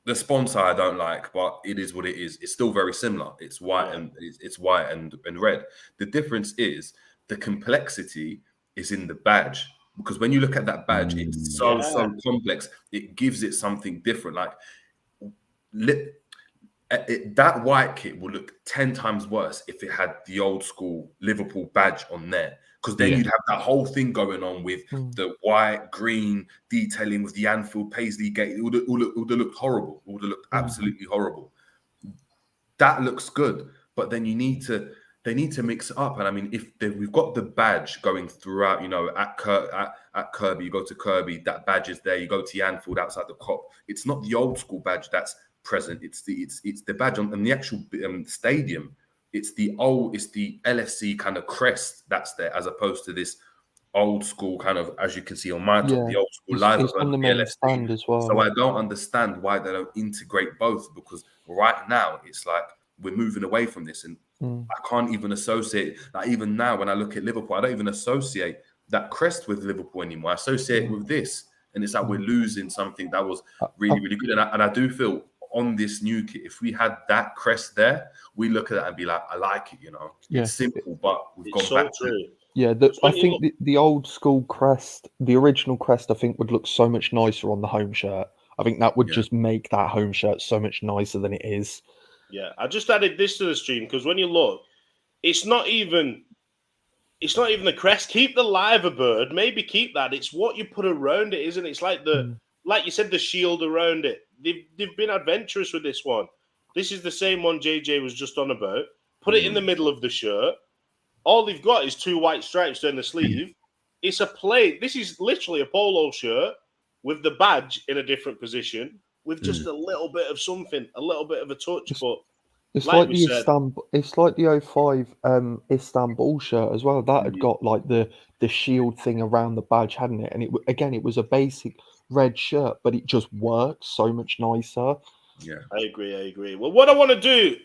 The sponsor I don't like, but it is what it is. It's still very similar. It's white and it's white and red. The difference is the complexity is in the badge. Because when you look at that badge, it's so complex. It gives it something different. Like that white kit will look 10 times worse if it had the old school Liverpool badge on there. Because then you'd have that whole thing going on with the white, green detailing with the Anfield Paisley gate. It would have looked horrible. It would have looked absolutely horrible. That looks good, but then they need to mix it up. And I mean, we've got the badge going throughout, at Kirby, you go to Kirby, that badge is there. You go to Anfield outside the Kop. It's not the old school badge that's present. It's the badge on the actual stadium. It's the LFC kind of crest that's there, as opposed to this old school kind of, as you can see on my top, the old school live it's on the main stand as well. So I don't understand why they don't integrate both, because right now it's like we're moving away from this, and I can't even associate. Like, even now when I look at Liverpool, I don't even associate that crest with Liverpool anymore. I associate it with this, and it's like we're losing something that was really, really good. And I do feel on this new kit, if we had that crest there, we look at that and be like, I like it, It's simple, but we've gone back to it. Yeah, I think the old school crest, the original crest, I think would look so much nicer on the home shirt. I think that would just make that home shirt so much nicer than it is. Yeah, I just added this to the stream because when you look, it's not even the crest. Keep the liver bird, maybe keep that. It's what you put around it, isn't it? It's like like you said, the shield around it. They've been adventurous with this one. This is the same one JJ was just on about. Put it in the middle of the shirt. All they've got is 2 white stripes down the sleeve. It's a plain. This is literally a polo shirt with the badge in a different position, with just a little bit of something, a little bit of a touch. But it's like the Istanbul, it's like the 05 Istanbul shirt as well. That had got like the shield thing around the badge, hadn't it? And it was a basic red shirt, but it just works so much nicer. Yeah, I agree. Well, what I want to do,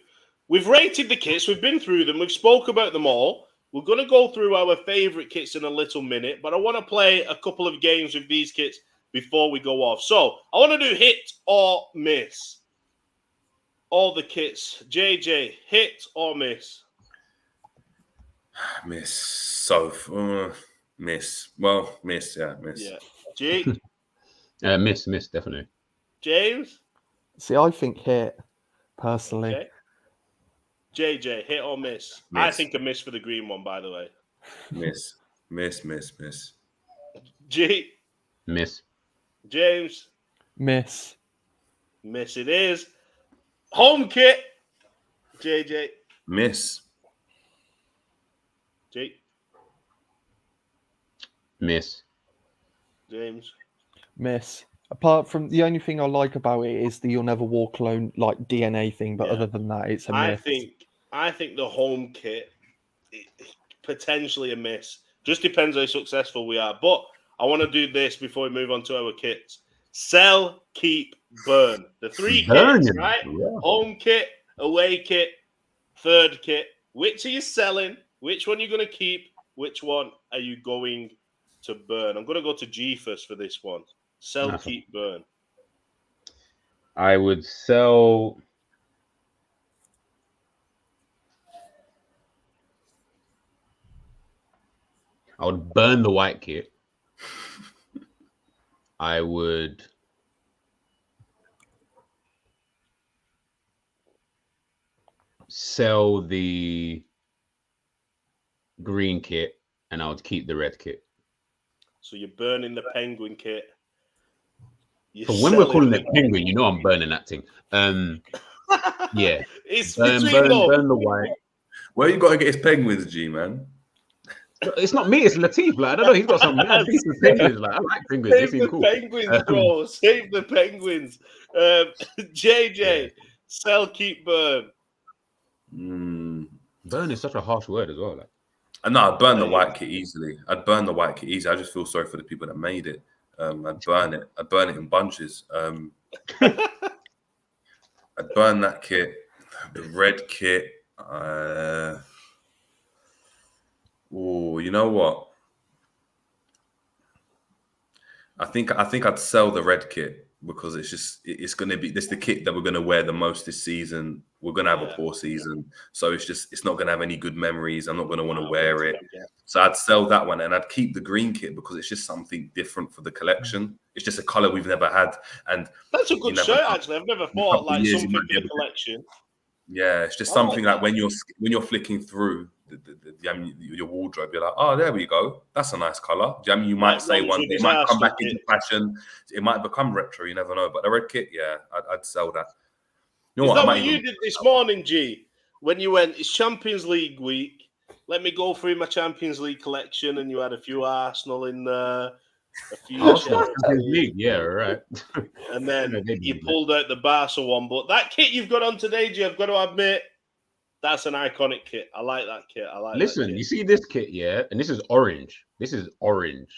we've rated the kits, we've been through them, we've spoke about them all. We're going to go through our favorite kits in a little minute, but I want to play a couple of games with these kits before we go off. So I want to do hit or miss. All the kits. JJ, hit or miss? Miss. So, miss. Well, miss, yeah, miss. Yeah. G? Miss, definitely. James? See, I think hit, personally. Okay. JJ, hit or miss? I think a miss for the green one, by the way. Miss. G? Miss. James? Miss. Miss it is. Home kit. JJ? Miss. G? Miss. James? Miss. Apart from the only thing I like about it is the You'll Never Walk Alone like DNA thing, but other than that, it's a miss. I think the home kit potentially a miss. Just depends how successful we are. But I want to do this before we move on to our kits. Sell, keep, burn. The 3 kits, right? Yeah. Home kit, away kit, third kit. Which are you selling? Which one are you going to keep? Which one are you going to burn? I'm going to go to G first for this one. Sell, keep, burn. I would sell. I would burn the white kit. I would sell the green kit, and I would keep the red kit. So you're burning the penguin kit. You're So when we're selling calling it penguin, you know I'm burning that thing. Yeah, It's burn between them. the white. Where you got to get his penguins, G man? It's not me, it's Latif. Like I don't know, he's got some mad beef with penguins. Like I like penguins, they Save seem the cool. penguins, bro. Save the penguins. JJ, Yeah. sell, keep, burn. Burn is such a harsh word as well. Like No, I'd burn the It white kit easily. I'd burn the white kit easily. I just feel sorry for the people that made it. I'd burn it. I'd burn it in bunches. I'd burn that kit. The red kit. Oh, you know what? I think I'd sell the red kit because it's going to be this the kit that we're going to wear the most this season. We're going to have a poor season, so it's not going to have any good memories. I'm not going to want to wear it, so I'd sell that one and I'd keep the green kit because it's just something different for the collection. It's just a color we've never had, and that's a good shirt. Actually, I've never thought like something for the collection. Yeah, it's just something like when you're flicking through your wardrobe, you're like, oh, there we go. That's a nice color. Do you know what I mean? You might say one day it might come back into fashion. It might become retro. You never know. But the red kit, yeah, I'd sell that. You know Is that what you did this morning, G? When you went, it's Champions League week. Let me go through my Champions League collection, and you had a few Arsenal in there, a few Champions League, yeah, right. And then you pulled out the Barca one. But that kit you've got on today, G, I've got to admit, that's an iconic kit. I like that kit. Listen, you see this kit, yeah, and this is orange. This is orange.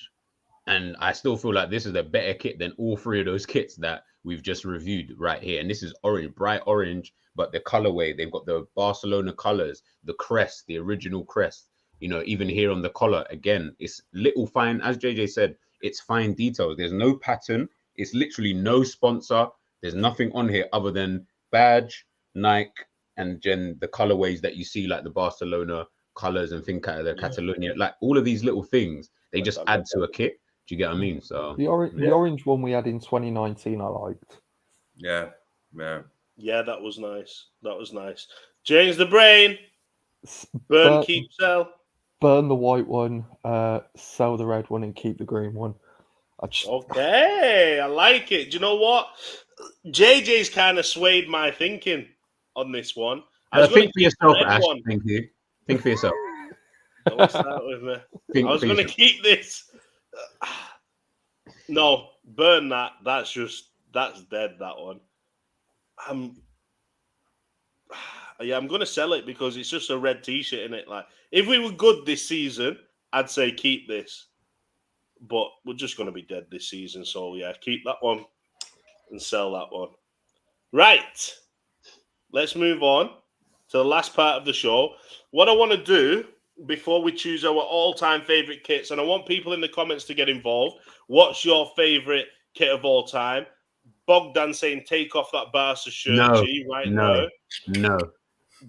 And I still feel like this is a better kit than all three of those kits that we've just reviewed right here. And this is orange, bright orange, but the colorway, they've got the Barcelona colors, the crest, the original crest. You know, even here on the collar, again, it's little fine, as JJ said, it's fine details. There's no pattern. It's literally no sponsor. There's nothing on here other than badge, Nike, and then the colorways that you see, like the Barcelona colors and think out of the Catalonia, like all of these little things, they just add to a kit. Do you get what I mean? So the orange one we had in 2019, I liked. Yeah, that was nice. That was nice. James the Brain, burn, keep, sell. Burn the white one, sell the red one, and keep the green one. Okay, I like it. Do you know what? JJ's kind of swayed my thinking on this one. Think for yourself, Ash. Thank you. Think for yourself. Don't start with me. I was going to keep this. No, burn that. That's dead, that one. I'm going to sell it because it's just a red t-shirt in it. Like, if we were good this season, I'd say keep this. But we're just going to be dead this season. So, yeah, keep that one and sell that one. Right. Let's move on to the last part of the show. What I want to do before we choose our all-time favorite kits, and I want people in the comments to get involved. What's your favorite kit of all time? Bogdan saying take off that Barca shirt, G, right now. No.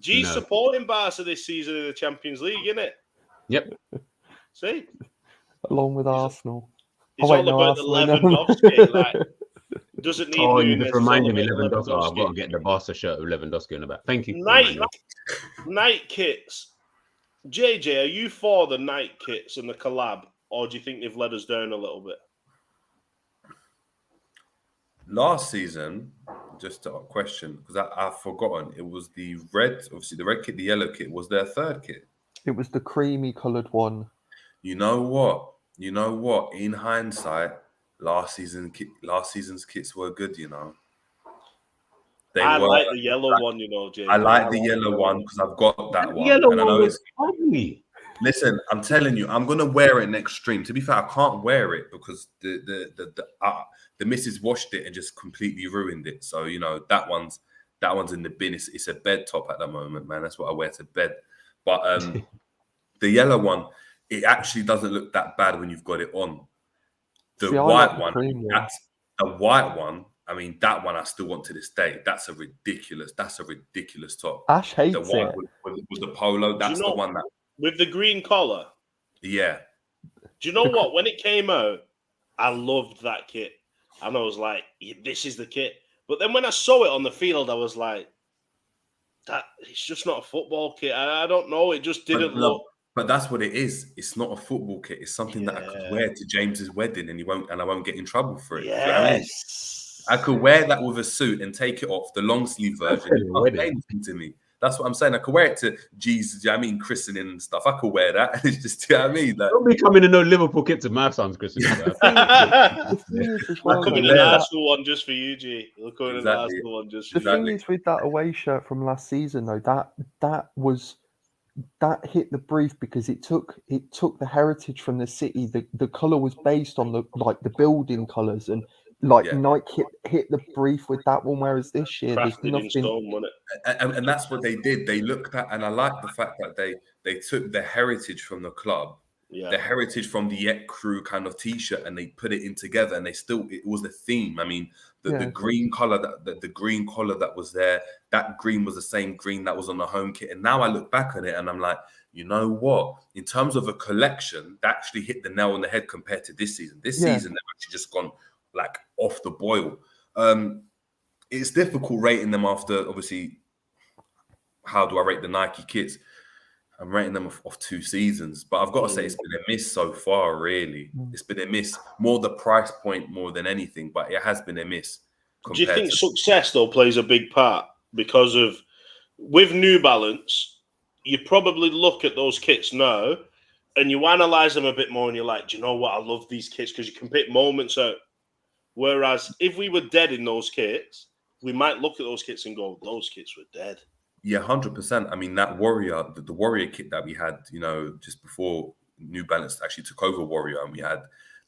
G's supporting Barca this season in the Champions League, isn't it? Yep. See? Along with Arsenal. It's all about the Lewandowski. Like, doesn't need you just reminded me Lewandowski. Oh, I've got to get the Barca shirt with Lewandowski on the back. Thank you. Night kits. JJ, are you for the night kits and the collab, or do you think they've let us down a little bit? Last season, just a question, because I've forgotten, it was the red, obviously the red kit, the yellow kit. Was there a third kit? It was the creamy coloured one. You know what? In hindsight, last season's kits were good, you know. I like the yellow one, you know, Jay. I like the yellow one because I've got that one. Yellow and I know one was ugly. Listen, I'm telling you, I'm gonna wear it next stream. To be fair, I can't wear it because the missus washed it and just completely ruined it. So you know that one's in the bin. It's a bed top at the moment, man. That's what I wear to bed. But the yellow one, it actually doesn't look that bad when you've got it on. The white one. I mean, that one I still want to this day. That's a ridiculous top. Ash hates the one it. with the polo. That's the one that with the green collar. Yeah. Do you know what? When it came out, I loved that kit, and I was like, "This is the kit." But then when I saw it on the field, I was like, "That it's just not a football kit." I don't know. It just didn't look. But that's what it is. It's not a football kit. It's something that I could wear to James's wedding, and I won't get in trouble for it. Yes. You know what I mean? I could wear that with a suit and take it off, the long sleeve version. You can't say anything to me. That's what I'm saying. I could wear it to Jesus, you know what I mean, christening and stuff. I could wear that. It's just, you know what I mean? Like, Don't be coming in no Liverpool kit to my son's christening. Bro. The thing is as well, I'll come though, in with an that- Arsenal one just for you, G. We'll come in an Exactly. Arsenal one just the for you. thing is with that away shirt from last season, though, that hit the brief because it took the heritage from the city. The color was based on the building colors, and Yeah. Nike hit the brief with that one. Whereas this year, there's Crafted in nothing. stone, wasn't it? and that's what they did. They looked at, and I like the fact that they took the heritage from the club, Yeah. the heritage from the Yet Crew kind of T-shirt, and they put it in together. And it was the theme. I mean, the green color the green collar that was there, that green was the same green that was on the home kit. And now I look back on it, and I'm like, you know what? In terms of a collection, that actually hit the nail on the head compared to this season. This season, they've actually just gone like off the boil. It's difficult rating them after, obviously, how do I rate the Nike kits? I'm rating them off 2 seasons, but I've got to say it's been a miss so far, really. It's been a miss, more the price point more than anything, but it has been a miss. Do you think success, though, plays a big part? Because of, with New Balance, you probably look at those kits now and you analyze them a bit more and you're like, do you know what? I love these kits because you can pick moments out. Whereas if we were dead in those kits, we might look at those kits and go, those kits were dead. Yeah, 100%. I mean, that Warrior, the Warrior kit that we had, you know, just before New Balance actually took over Warrior, and we had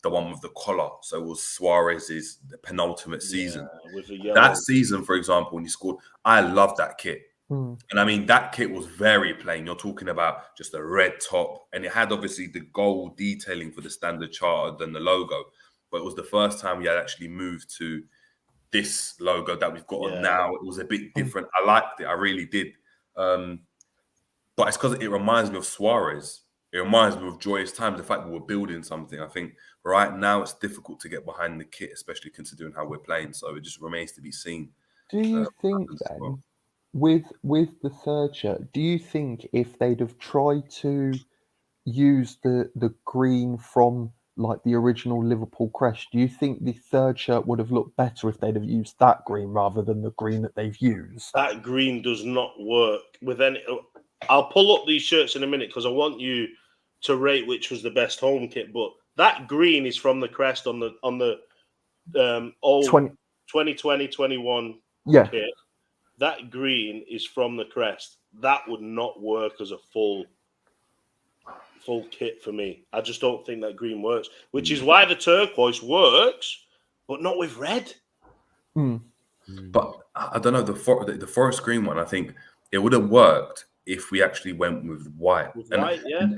the one with the collar. So it was Suarez's penultimate season. With the yellow. That season, for example, when he scored, I love that kit. Mm. And I mean, that kit was very plain. You're talking about just a red top, and it had obviously the gold detailing for the standard chartered and the logo. But it was the first time we had actually moved to this logo that we've got on now. It was a bit different. I liked it. I really did. But it's because it reminds me of Suarez. It reminds me of joyous times. The fact that we're building something. I think right now it's difficult to get behind the kit, especially considering how we're playing. So it just remains to be seen. Do you think then, with the third shirt, do you think if they'd have tried to use the green from like the original Liverpool crest, do you think the third shirt would have looked better if they'd have used that green rather than the green that they've used? That green does not work with any. I'll pull up these shirts in a minute because I want you to rate which was the best home kit. But that green is from the crest on the old 2020-21 kit. That green is from the crest. That would not work as a full kit for me. I just don't think that green works, which is why the turquoise works, but not with red. But I don't know, the forest green one, I think it would have worked if we actually went with white. And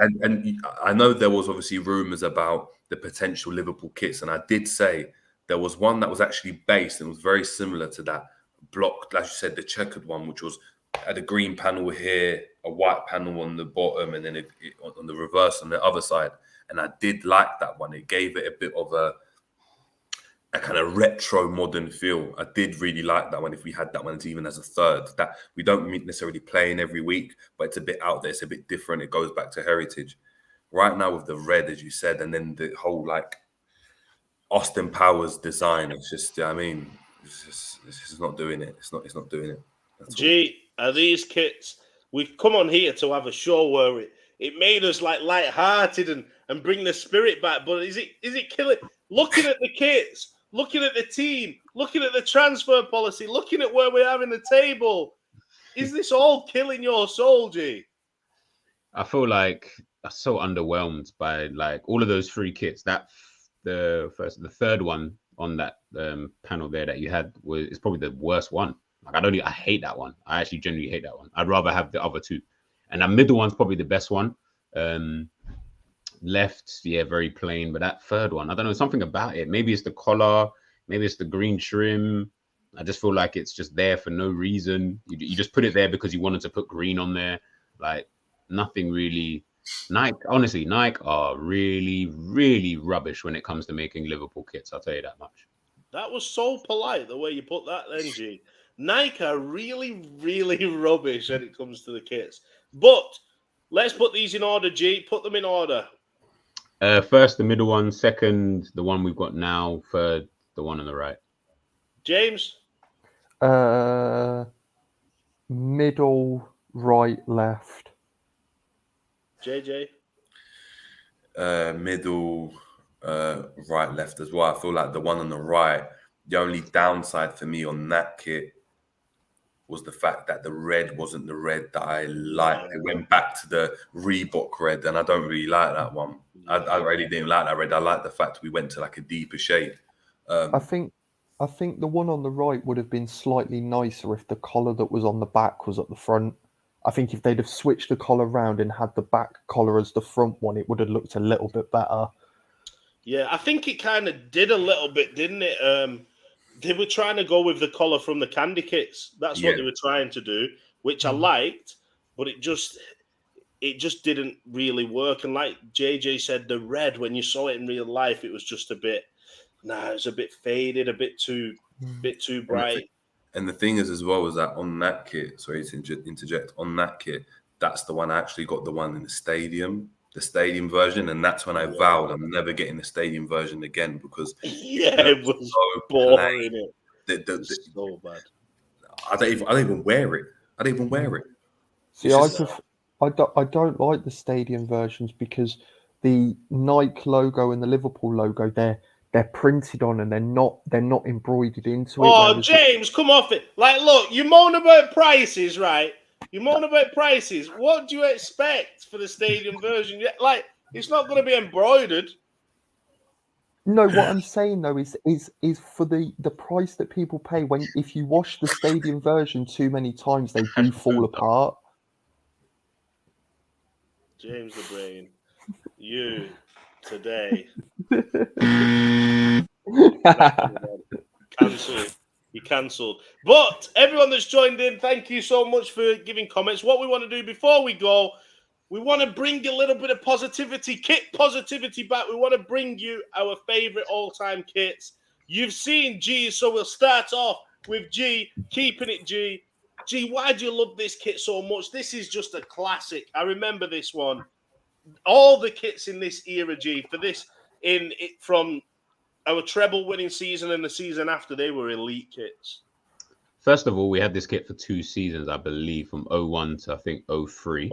I know there was obviously rumours about the potential Liverpool kits, and I did say there was one that was actually based and was very similar to that block, as you said, the checkered one, which was had a green panel here, a white panel on the bottom, and then it on the reverse on the other side. And I did like that one. It gave it a bit of a kind of retro modern feel. I did really like that one. If we had that one even as a third, that we don't necessarily play in every week, but it's a bit out there. It's a bit different. It goes back to heritage. Right now with the red, as you said, and then the whole like Austin Powers design, it's just, I mean, it's just not doing it. It's not doing it. Gee, are these kits? We've come on here to have a show where it made us like light-hearted and bring the spirit back. But is it killing? Looking at the kits, looking at the team, looking at the transfer policy, looking at where we are in the table, is this all killing your soul, G? I feel like I'm so underwhelmed by like all of those 3 kits. That the third one on that panel there that you had is probably the worst one. Like I hate that one. I actually genuinely hate that one. I'd rather have the other 2. And that middle one's probably the best one. Left, yeah, very plain. But that third one, I don't know, something about it. Maybe it's the collar, maybe it's the green trim. I just feel like it's just there for no reason. You just put it there because you wanted to put green on there. Like nothing really. Nike are really, really rubbish when it comes to making Liverpool kits. I'll tell you that much. That was so polite the way you put that then, G. Nike are really, really rubbish when it comes to the kits. But let's put these in order, G. Put them in order. First, the middle one. Second, the one we've got now. Third, the one on the right. James? Middle, right, left. JJ? Middle, right, left as well. I feel like the one on the right, the only downside for me on that kit was the fact that the red wasn't the red that I liked. It went back to the Reebok red, and I don't really like that one. I really didn't like that red. I like the fact we went to like a deeper shade. I think the one on the right would have been slightly nicer if the collar that was on the back was at the front. I think if they'd have switched the collar round and had the back collar as the front one, it would have looked a little bit better. Yeah, I think it kind of did a little bit, didn't it? They were trying to go with the collar from the candy kits. That's what they were trying to do, which I liked, but it just didn't really work. And like JJ said, the red, when you saw it in real life, it was just it was a bit faded, a bit too bright. And the thing is as well is that on that kit, sorry to interject, on that kit, that's the one I actually got the one in the stadium version, and that's when I vowed I'm never getting the stadium version again because it was so boring. So bad. I don't even wear it. I don't even wear it. See, I don't like the stadium versions because the Nike logo and the Liverpool logo, they're printed on and they're not embroidered into it. Oh, James, come off it. Like, look, you moan about prices, right? You moan about prices. What do you expect for the stadium version? Like, it's not going to be embroidered. No, what I'm saying though is for the price that people pay if you wash the stadium version too many times, they do fall apart. James the Brain, you today. Cancelled. You cancelled. But everyone that's joined in, thank you so much for giving comments. What we want to do before we go, we want to bring a little bit of positivity, kit positivity back. We want to bring you our favorite all-time kits. You've seen G, so we'll start off with G, keeping it G. G, why do you love this kit so much? This is just a classic. I remember this one. All the kits in this era, G, for this from our treble-winning season and the season after, they were elite kits. First of all, we had this kit for 2 seasons, I believe, from 01 to I think 03.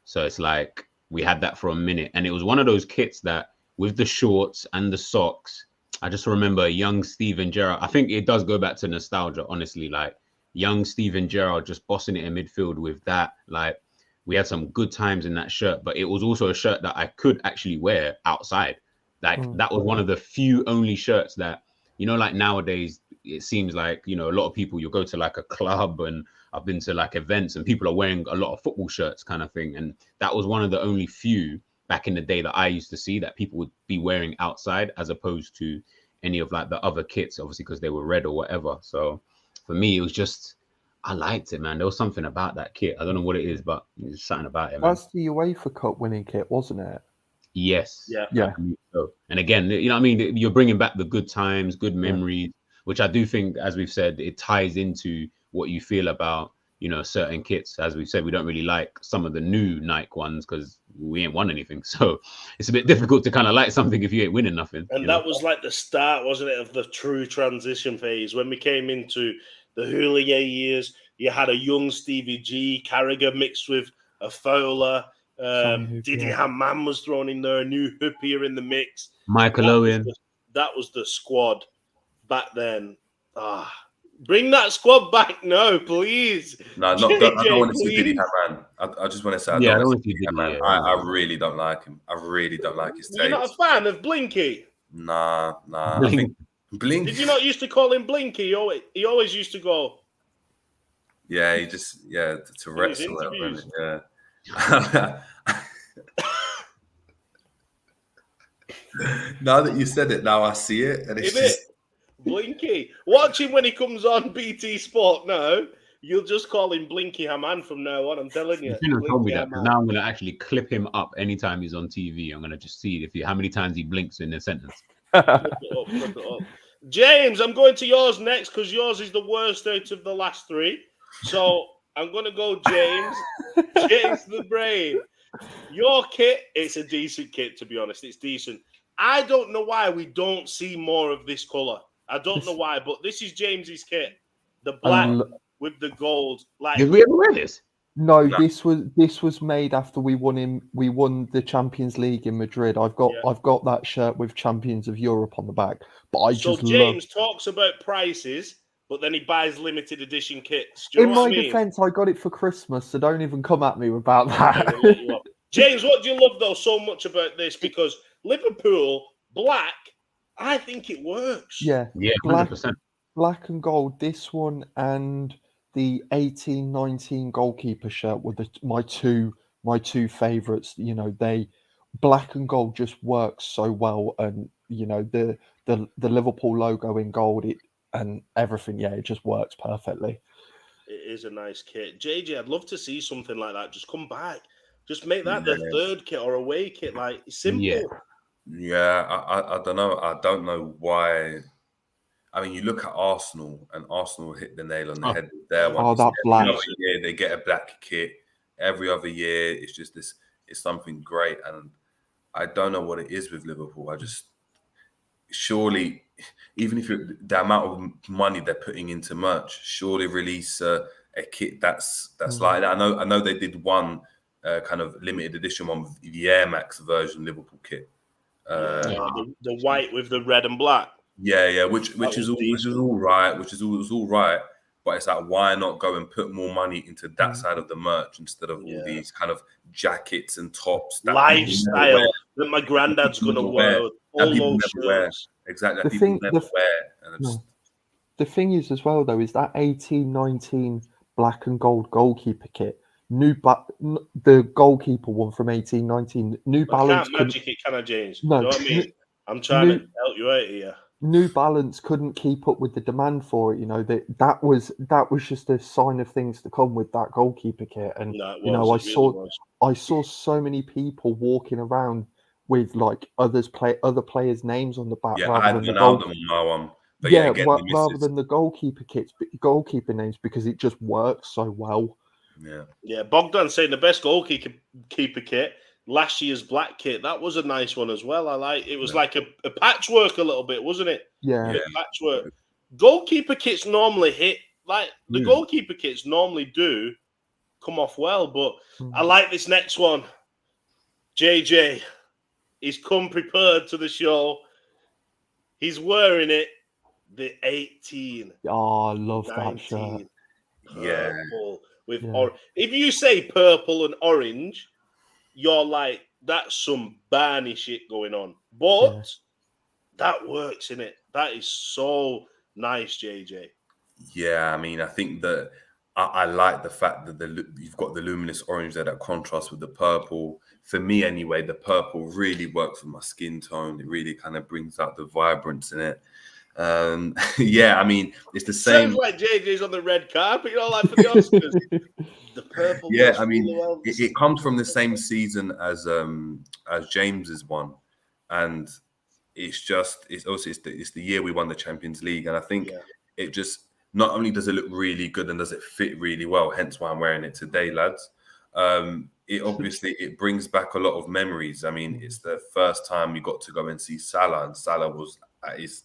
So it's like we had that for a minute, and it was one of those kits that with the shorts and the socks, I just remember young Steven Gerrard. I think it does go back to nostalgia, honestly. Like young Steven Gerrard just bossing it in midfield with that. Like we had some good times in that shirt, but it was also a shirt that I could actually wear outside. Like that was one of the few only shirts that, you know, like nowadays it seems like, you know, a lot of people, you'll go to like a club, and I've been to like events and people are wearing a lot of football shirts kind of thing. And that was one of the only few back in the day that I used to see that people would be wearing outside, as opposed to any of like the other kits, obviously, because they were red or whatever. So for me, it was just, I liked it, man. There was something about that kit. I don't know what it is, but there's something about it, man. That's the UEFA Cup winning kit, wasn't it? Yes. Yeah. So, and again, you know what I mean? You're bringing back the good times, good memories, which I do think, as we've said, it ties into what you feel about, you know, certain kits. As we've said, we don't really like some of the new Nike ones because we ain't won anything. So it's a bit difficult to kind of like something if you ain't winning nothing. And that was like the start, wasn't it, of the true transition phase. When we came into the Hooligan years, you had a young Stevie G, Carragher mixed with a Fowler. Didi Hamann was thrown in there, a new Hoopier in the mix. Michael Owen. That was the squad back then. Bring that squad back now, please. No, I don't want to see Didi Hamann. I just want to say, I don't want to see Didi Hamann. I really don't like him. I really don't like his taste. You're not a fan of Blinky? Nah. I think Blink. Did you not used to call him Blinky? He always used to go. Yeah, he just to wrestle. Yeah. Now that you said it, now I see it, and it's just Blinky. Watch him when he comes on BT Sport now. You'll just call him Blinky Hamann from now on. I'm telling you. You told me that. Now I'm going to actually clip him up anytime he's on TV. I'm going to just see how many times he blinks in a sentence. Flip it up. James, I'm going to yours next because yours is the worst out of the last 3. So I'm going to go James. James the Brain. Your kit, it's a decent kit, to be honest. It's decent. I don't know why we don't see more of this colour. I don't know why, but this is James's kit. The I black lo- with the gold. Like, Did we ever wear this? No, No. this was made after we won the Champions League in Madrid. I've got that shirt with Champions of Europe on the back. But I so just James talks about prices, but then he buys limited edition kits. Do you know In what my I mean? defense, I got it for Christmas, so don't even come at me about Okay, that. we'll let you up. James, what do you love though so much about this? Because Liverpool black, I think it works. Yeah, Yeah, black, 100%. black and gold. This one and the 18-19 goalkeeper shirt were my two favorites. You know, they black and gold just works so well, and you know the Liverpool logo in gold, and everything. Yeah, it just works perfectly. It is a nice kit. JJ, I'd love to see something like that. Just come back. Just make that the Yeah. third kit or away kit. Like, it's simple. Yeah. Yeah, I don't know. I don't know why. I mean, you look at Arsenal, and Arsenal hit the nail on the head with their one. Oh, You see that every black. other year they get a black kit. Every other year, it's just this. It's something great, and I don't know what it is with Liverpool. I just surely, even if the amount of money they're putting into merch, surely release a kit that's like that. I know they did one kind of limited edition one with the Air Max version Liverpool kit. The white with the red and black. Yeah, which That is was decent. all right, which is all right. But it's like, why not go and put more money into that side of the merch instead of all these kind of jackets and tops that Lifestyle that my granddad's people gonna never wear. wear. All That people those never wear. shirts. Exactly, The that people thing- never the- wear. And I just, The thing is, as well, though, is that 18-19 black and gold goalkeeper kit. The goalkeeper one from 18-19. New I Balance can't magic it, can I, James? No, You know what I mean? I'm trying to help you out here. New Balance couldn't keep up with the demand for it. You know that was just a sign of things to come with that goalkeeper kit. And No, it you know, was, it really was. I saw so many people walking around with like other players' names on the back yeah, I rather had than the Ronaldo goal. on my one. But yeah, again, the rather misses. than the goalkeeper names, because it just works so well. Yeah, Bogdan saying the best goalkeeper kit, last year's black kit. That was a nice one as well. I like it. Was like a patchwork a little bit, wasn't it? Yeah. A bit patchwork. Goalkeeper kits normally hit, like the goalkeeper kits normally do come off well, but I like this next one. JJ, he's come prepared to the show. He's wearing it. The 18. Oh, I love 19. that shirt. Yeah. Purple with Yeah. if you say purple and orange, you're like, that's some Barney shit going on. But that works, in it. That is so nice, JJ. Yeah, I mean, I think that I like the fact that you've got the luminous orange there that contrasts with the purple. For me, anyway, the purple really works with my skin tone. It really kind of brings out the vibrance in it. Yeah, I mean, it's the same. Sounds like JJ's on the red carpet, you know, like for the Oscars. The purple. Yeah, I mean, it comes from the same season as James's one, and it's the year we won the Champions League, and I think it just not only does it look really good and does it fit really well, hence why I'm wearing it today, lads. It brings back a lot of memories. I mean, it's the first time we got to go and see Salah, and Salah was at his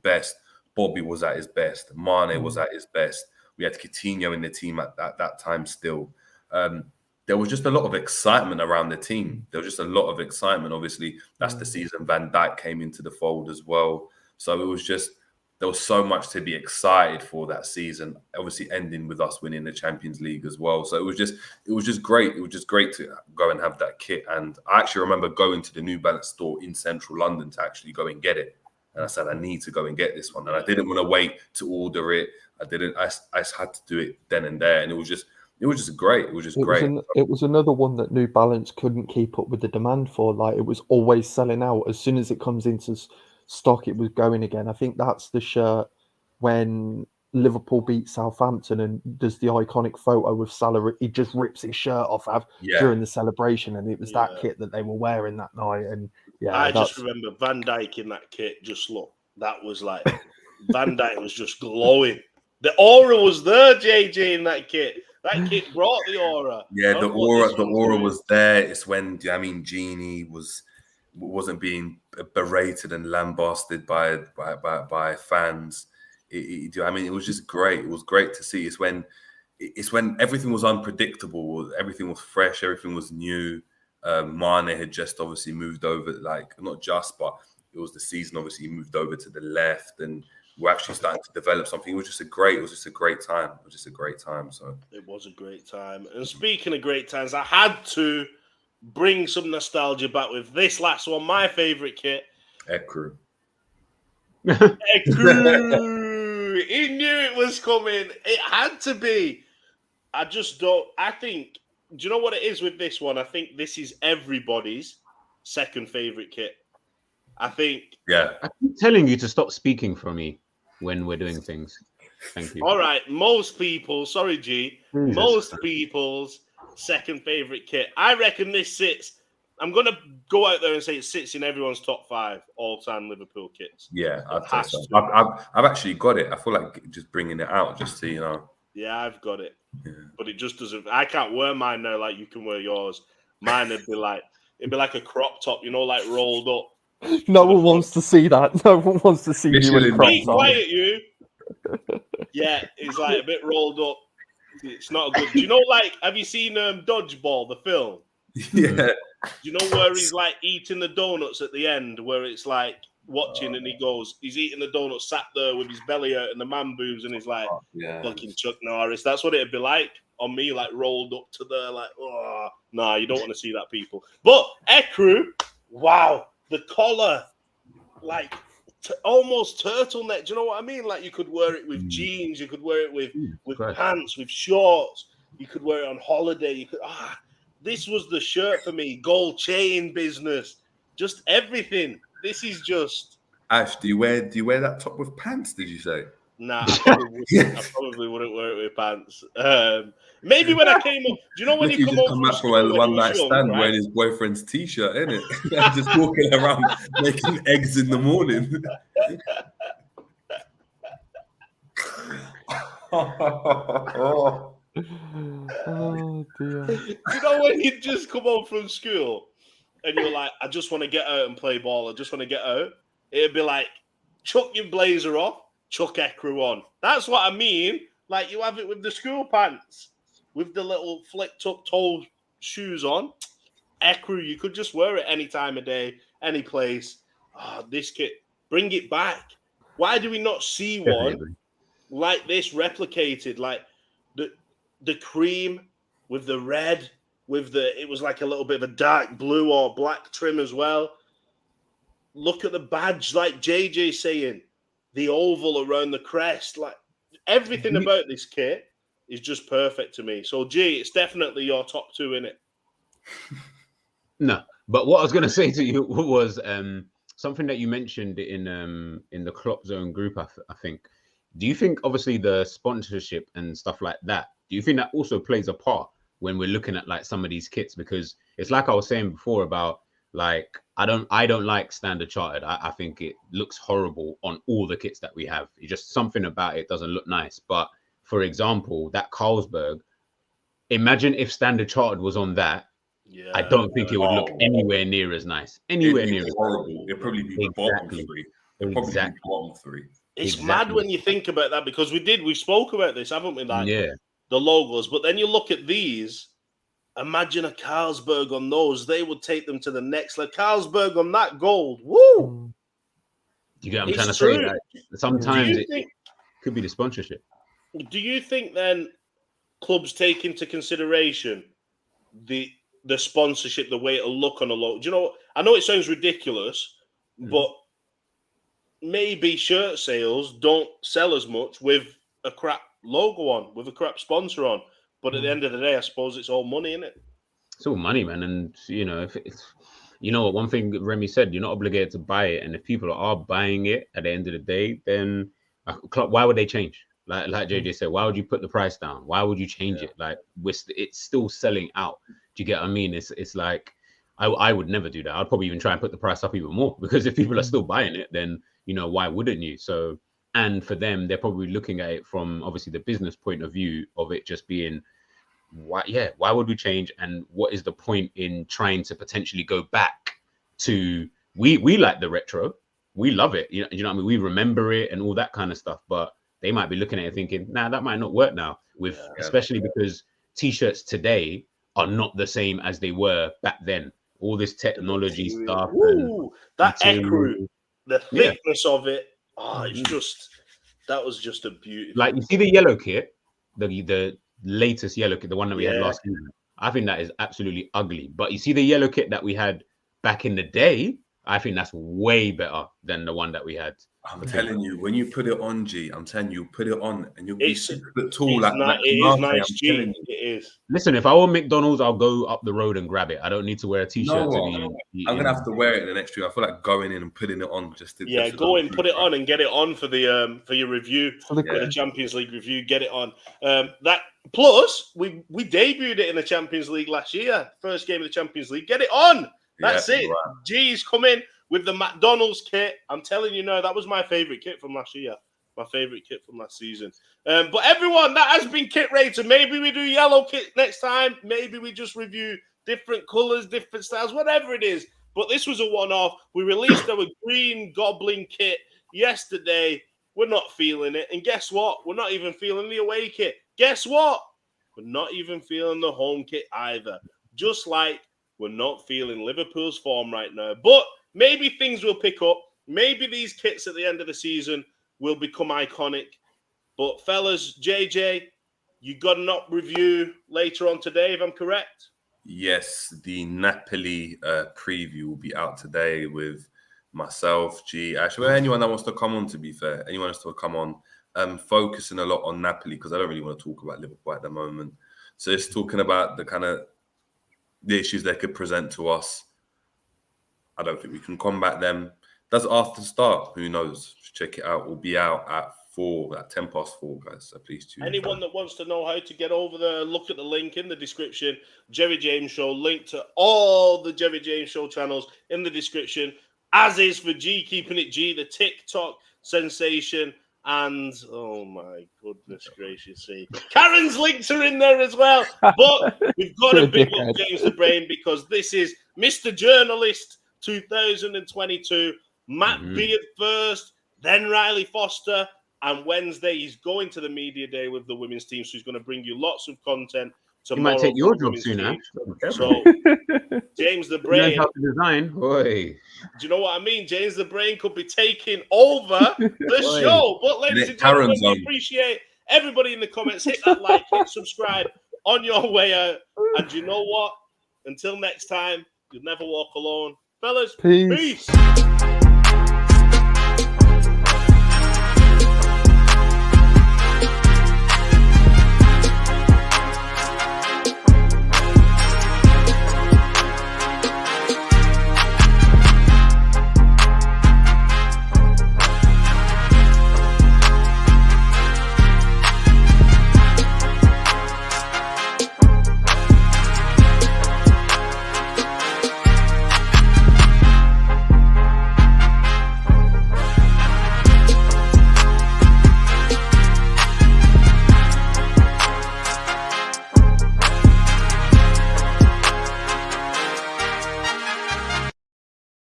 best. Bobby was at his best. Mane was at his best. We had Coutinho in the team at that time still. There was just a lot of excitement around the team. There was just a lot of excitement. Obviously, that's the season Van Dijk came into the fold as well. So it was just, there was so much to be excited for that season. Obviously, ending with us winning the Champions League as well. So it was just great. It was just great to go and have that kit. And I actually remember going to the New Balance store in central London to actually go and get it. And I said, I need to go and get this one. And I didn't want to wait to order it. I just had to do it then and there. And it was just great. It was just great. It was another one that New Balance couldn't keep up with the demand for. Like, it was always selling out. As soon as it comes into stock, it was going again. I think that's the shirt when Liverpool beat Southampton and does the iconic photo with Salah. He just rips his shirt off during the celebration, and it was that kit that they were wearing that night. And I just remember Van Dijk in that kit. Just look, that was like Van Dijk was just glowing. The aura was there, JJ, in that kit. That kit brought the aura. Yeah, the aura was there. It's when Genie was wasn't being berated and lambasted by fans. I mean, it was just great. It was great to see. It's when everything was unpredictable, everything was fresh, everything was new. Mane had just obviously moved over, like not just, but it was the season. Obviously, he moved over to the left, and we're actually starting to develop something. It was just a great time. It was just a great time. So it was a great time. And speaking of great times, I had to bring some nostalgia back with this last one. My favorite kit, Ekru. Ekru. He knew it was coming. It had to be. I just don't. I think. Do you know what it is with this one? I think this is everybody's second favorite kit. I think. Yeah. I keep telling you to stop speaking for me when we're doing things. Thank you. All right. Most people. Sorry, G. Jesus. Most people's second favorite kit. I reckon this sits. I'm going to go out there and say it sits in everyone's top 5 all-time Liverpool kits. Yeah, I'd say so. I've actually got it. I feel like just bringing it out just to, you know. Yeah, I've got it. Yeah. But it just doesn't. I can't wear mine now like you can wear yours. Mine would be like, it'd be like a crop top, you know, like rolled up. No one wants to see that. No one wants to see you in a crop Be top. quiet, you. Yeah, it's like a bit rolled up. It's not a good. Do you know, like, have you seen Dodgeball, the film? Yeah. Do you know where he's like eating the donuts at the end, where it's like watching and he's eating the donuts, sat there with his belly out and the man boobs, and he's like, fucking Chuck Norris. That's what it'd be like on me, like rolled up to there, like, oh, nah, you don't want to see that, people. But Ekru, wow, the collar, like almost turtleneck. Do you know what I mean? Like you could wear it with jeans, you could wear it with pants, with shorts. You could wear it on holiday. You could this was the shirt for me. Gold chain business, just everything. This is just. Ash, do you wear that top with pants? Did you say? Nah, I probably wouldn't wear it with pants. Maybe when I came up, do you know when you come back from a one night stand wearing his boyfriend's t-shirt, innit? Just walking around making eggs in the morning. Oh dear. You know when you just come home from school and you're like, I just want to get out and play ball. I just want to get out. It'd be like, chuck your blazer off, chuck Ekru on. That's what I mean. Like you have it with the school pants, with the little flicked up toe shoes on. Ekru, you could just wear it any time of day, any place. This kit, bring it back. Why do we not see one like this replicated? Like the cream with the red, it was like a little bit of a dark blue or black trim as well. Look at the badge, like JJ saying, the oval around the crest. Like everything about this kit is just perfect to me. So G, it's definitely your top 2 in it. No, but what I was going to say to you was something that you mentioned in the Kloppzone group. I think. Do you think obviously the sponsorship and stuff like that? Do you think that also plays a part when we're looking at like some of these kits? Because it's like I was saying before about like I don't like Standard Chartered. I think it looks horrible on all the kits that we have. It's just something about it doesn't look nice. But for example, that Carlsberg, imagine if Standard Chartered was on that. Yeah, I don't think it would look anywhere near as nice. Anywhere near as horrible. It'd probably be the bottom 3. It'd probably be bottom 3. It's mad when you think about that because we spoke about this, haven't we? Like the logos, but then you look at these. Imagine a Carlsberg on those; they would take them to the next level. Carlsberg on that gold, woo! You get what I'm trying to say? Like, sometimes it could be the sponsorship. Do you think then clubs take into consideration the sponsorship, the way it'll look on a logo? Do you know? I know it sounds ridiculous, but maybe shirt sales don't sell as much with a crap logo on, with a crap sponsor on. But at the end of the day, I suppose it's all money, isn't it? It's all money, man. And, you know, if it's, you know, one thing Remy said, you're not obligated to buy it. And if people are buying it at the end of the day, then why would they change? Like JJ said, why would you put the price down? Why would you change it? Like, it's still selling out. Do you get what I mean? It's like, I would never do that. I'd probably even try and put the price up even more because if people are still buying it, then, you know, why wouldn't you? So, and for them, they're probably looking at it from obviously the business point of view of it just being, why would we change? And what is the point in trying to potentially go back to we like the retro. We love it. You know what I mean? We remember it and all that kind of stuff. But they might be looking at it thinking, nah, that might not work now. Especially because t-shirts today are not the same as they were back then. All this technology stuff. Ooh, that ecru, the Yeah. thickness of it. Oh, it's just, that was just a beautiful. Like, you see the yellow kit, the latest yellow kit, the one that we had Yeah. last season. I think that is absolutely ugly. But you see the yellow kit that we had back in the day, I think that's way better than the one that we had. I'm telling you, when you put it on, G, I'm telling you, put it on and you'll be 6 foot tall. It is nice, G. It is. Listen, if I want McDonald's, I'll go up the road and grab it. I don't need to wear a t-shirt. I'm gonna have to wear it in the next year. I feel like going in and putting it on just to go in, put it on, and get it on for the for your review, for the the Champions League review. Get it on. That plus we debuted it in the Champions League last year, first game of the Champions League. Get it on. That's it. Right. G's coming with the McDonald's kit. I'm telling you now, that was my favorite kit from last year. My favorite kit from last season. But everyone, that has been Kit Rater. Maybe we do yellow kit next time. Maybe we just review different colors, different styles, whatever it is. But this was a one-off. We released our green Goblin kit yesterday. We're not feeling it. And guess what? We're not even feeling the away kit. Guess what? We're not even feeling the home kit either. Just like we're not feeling Liverpool's form right now. But maybe things will pick up. Maybe these kits at the end of the season will become iconic. But fellas, JJ, you got an up review later on today, if I'm correct? Yes, the Napoli preview will be out today with myself, G, actually, anyone that wants to come on, to be fair. Anyone wants to come on. Focusing a lot on Napoli because I don't really want to talk about Liverpool at the moment. So it's talking about the issues they could present to us. I don't think we can combat them. That's after the start. Who knows? Check it out. We'll be out at 4, guys. So please tune in. Anyone that wants to know how to get over there, look at the link in the description. Jerry James Show. Link to all the Jerry James Show channels in the description. As is for G, keeping it G, the TikTok sensation. And, oh my goodness gracious sake, Karen's links are in there as well. But we've got to big up James the Brain because this is Mr. Journalist 2022. Matt Beard first, then Riley Foster. And Wednesday, he's going to the media day with the women's team. So he's going to bring you lots of content. You might take your job soon, huh? So, James the Brain. How to design. Boy. Do you know what I mean? James the Brain could be taking over the show. But ladies and gentlemen, we appreciate everybody in the comments. Hit that like, hit subscribe on your way out. And you know what? Until next time, you'll never walk alone. Fellas, peace.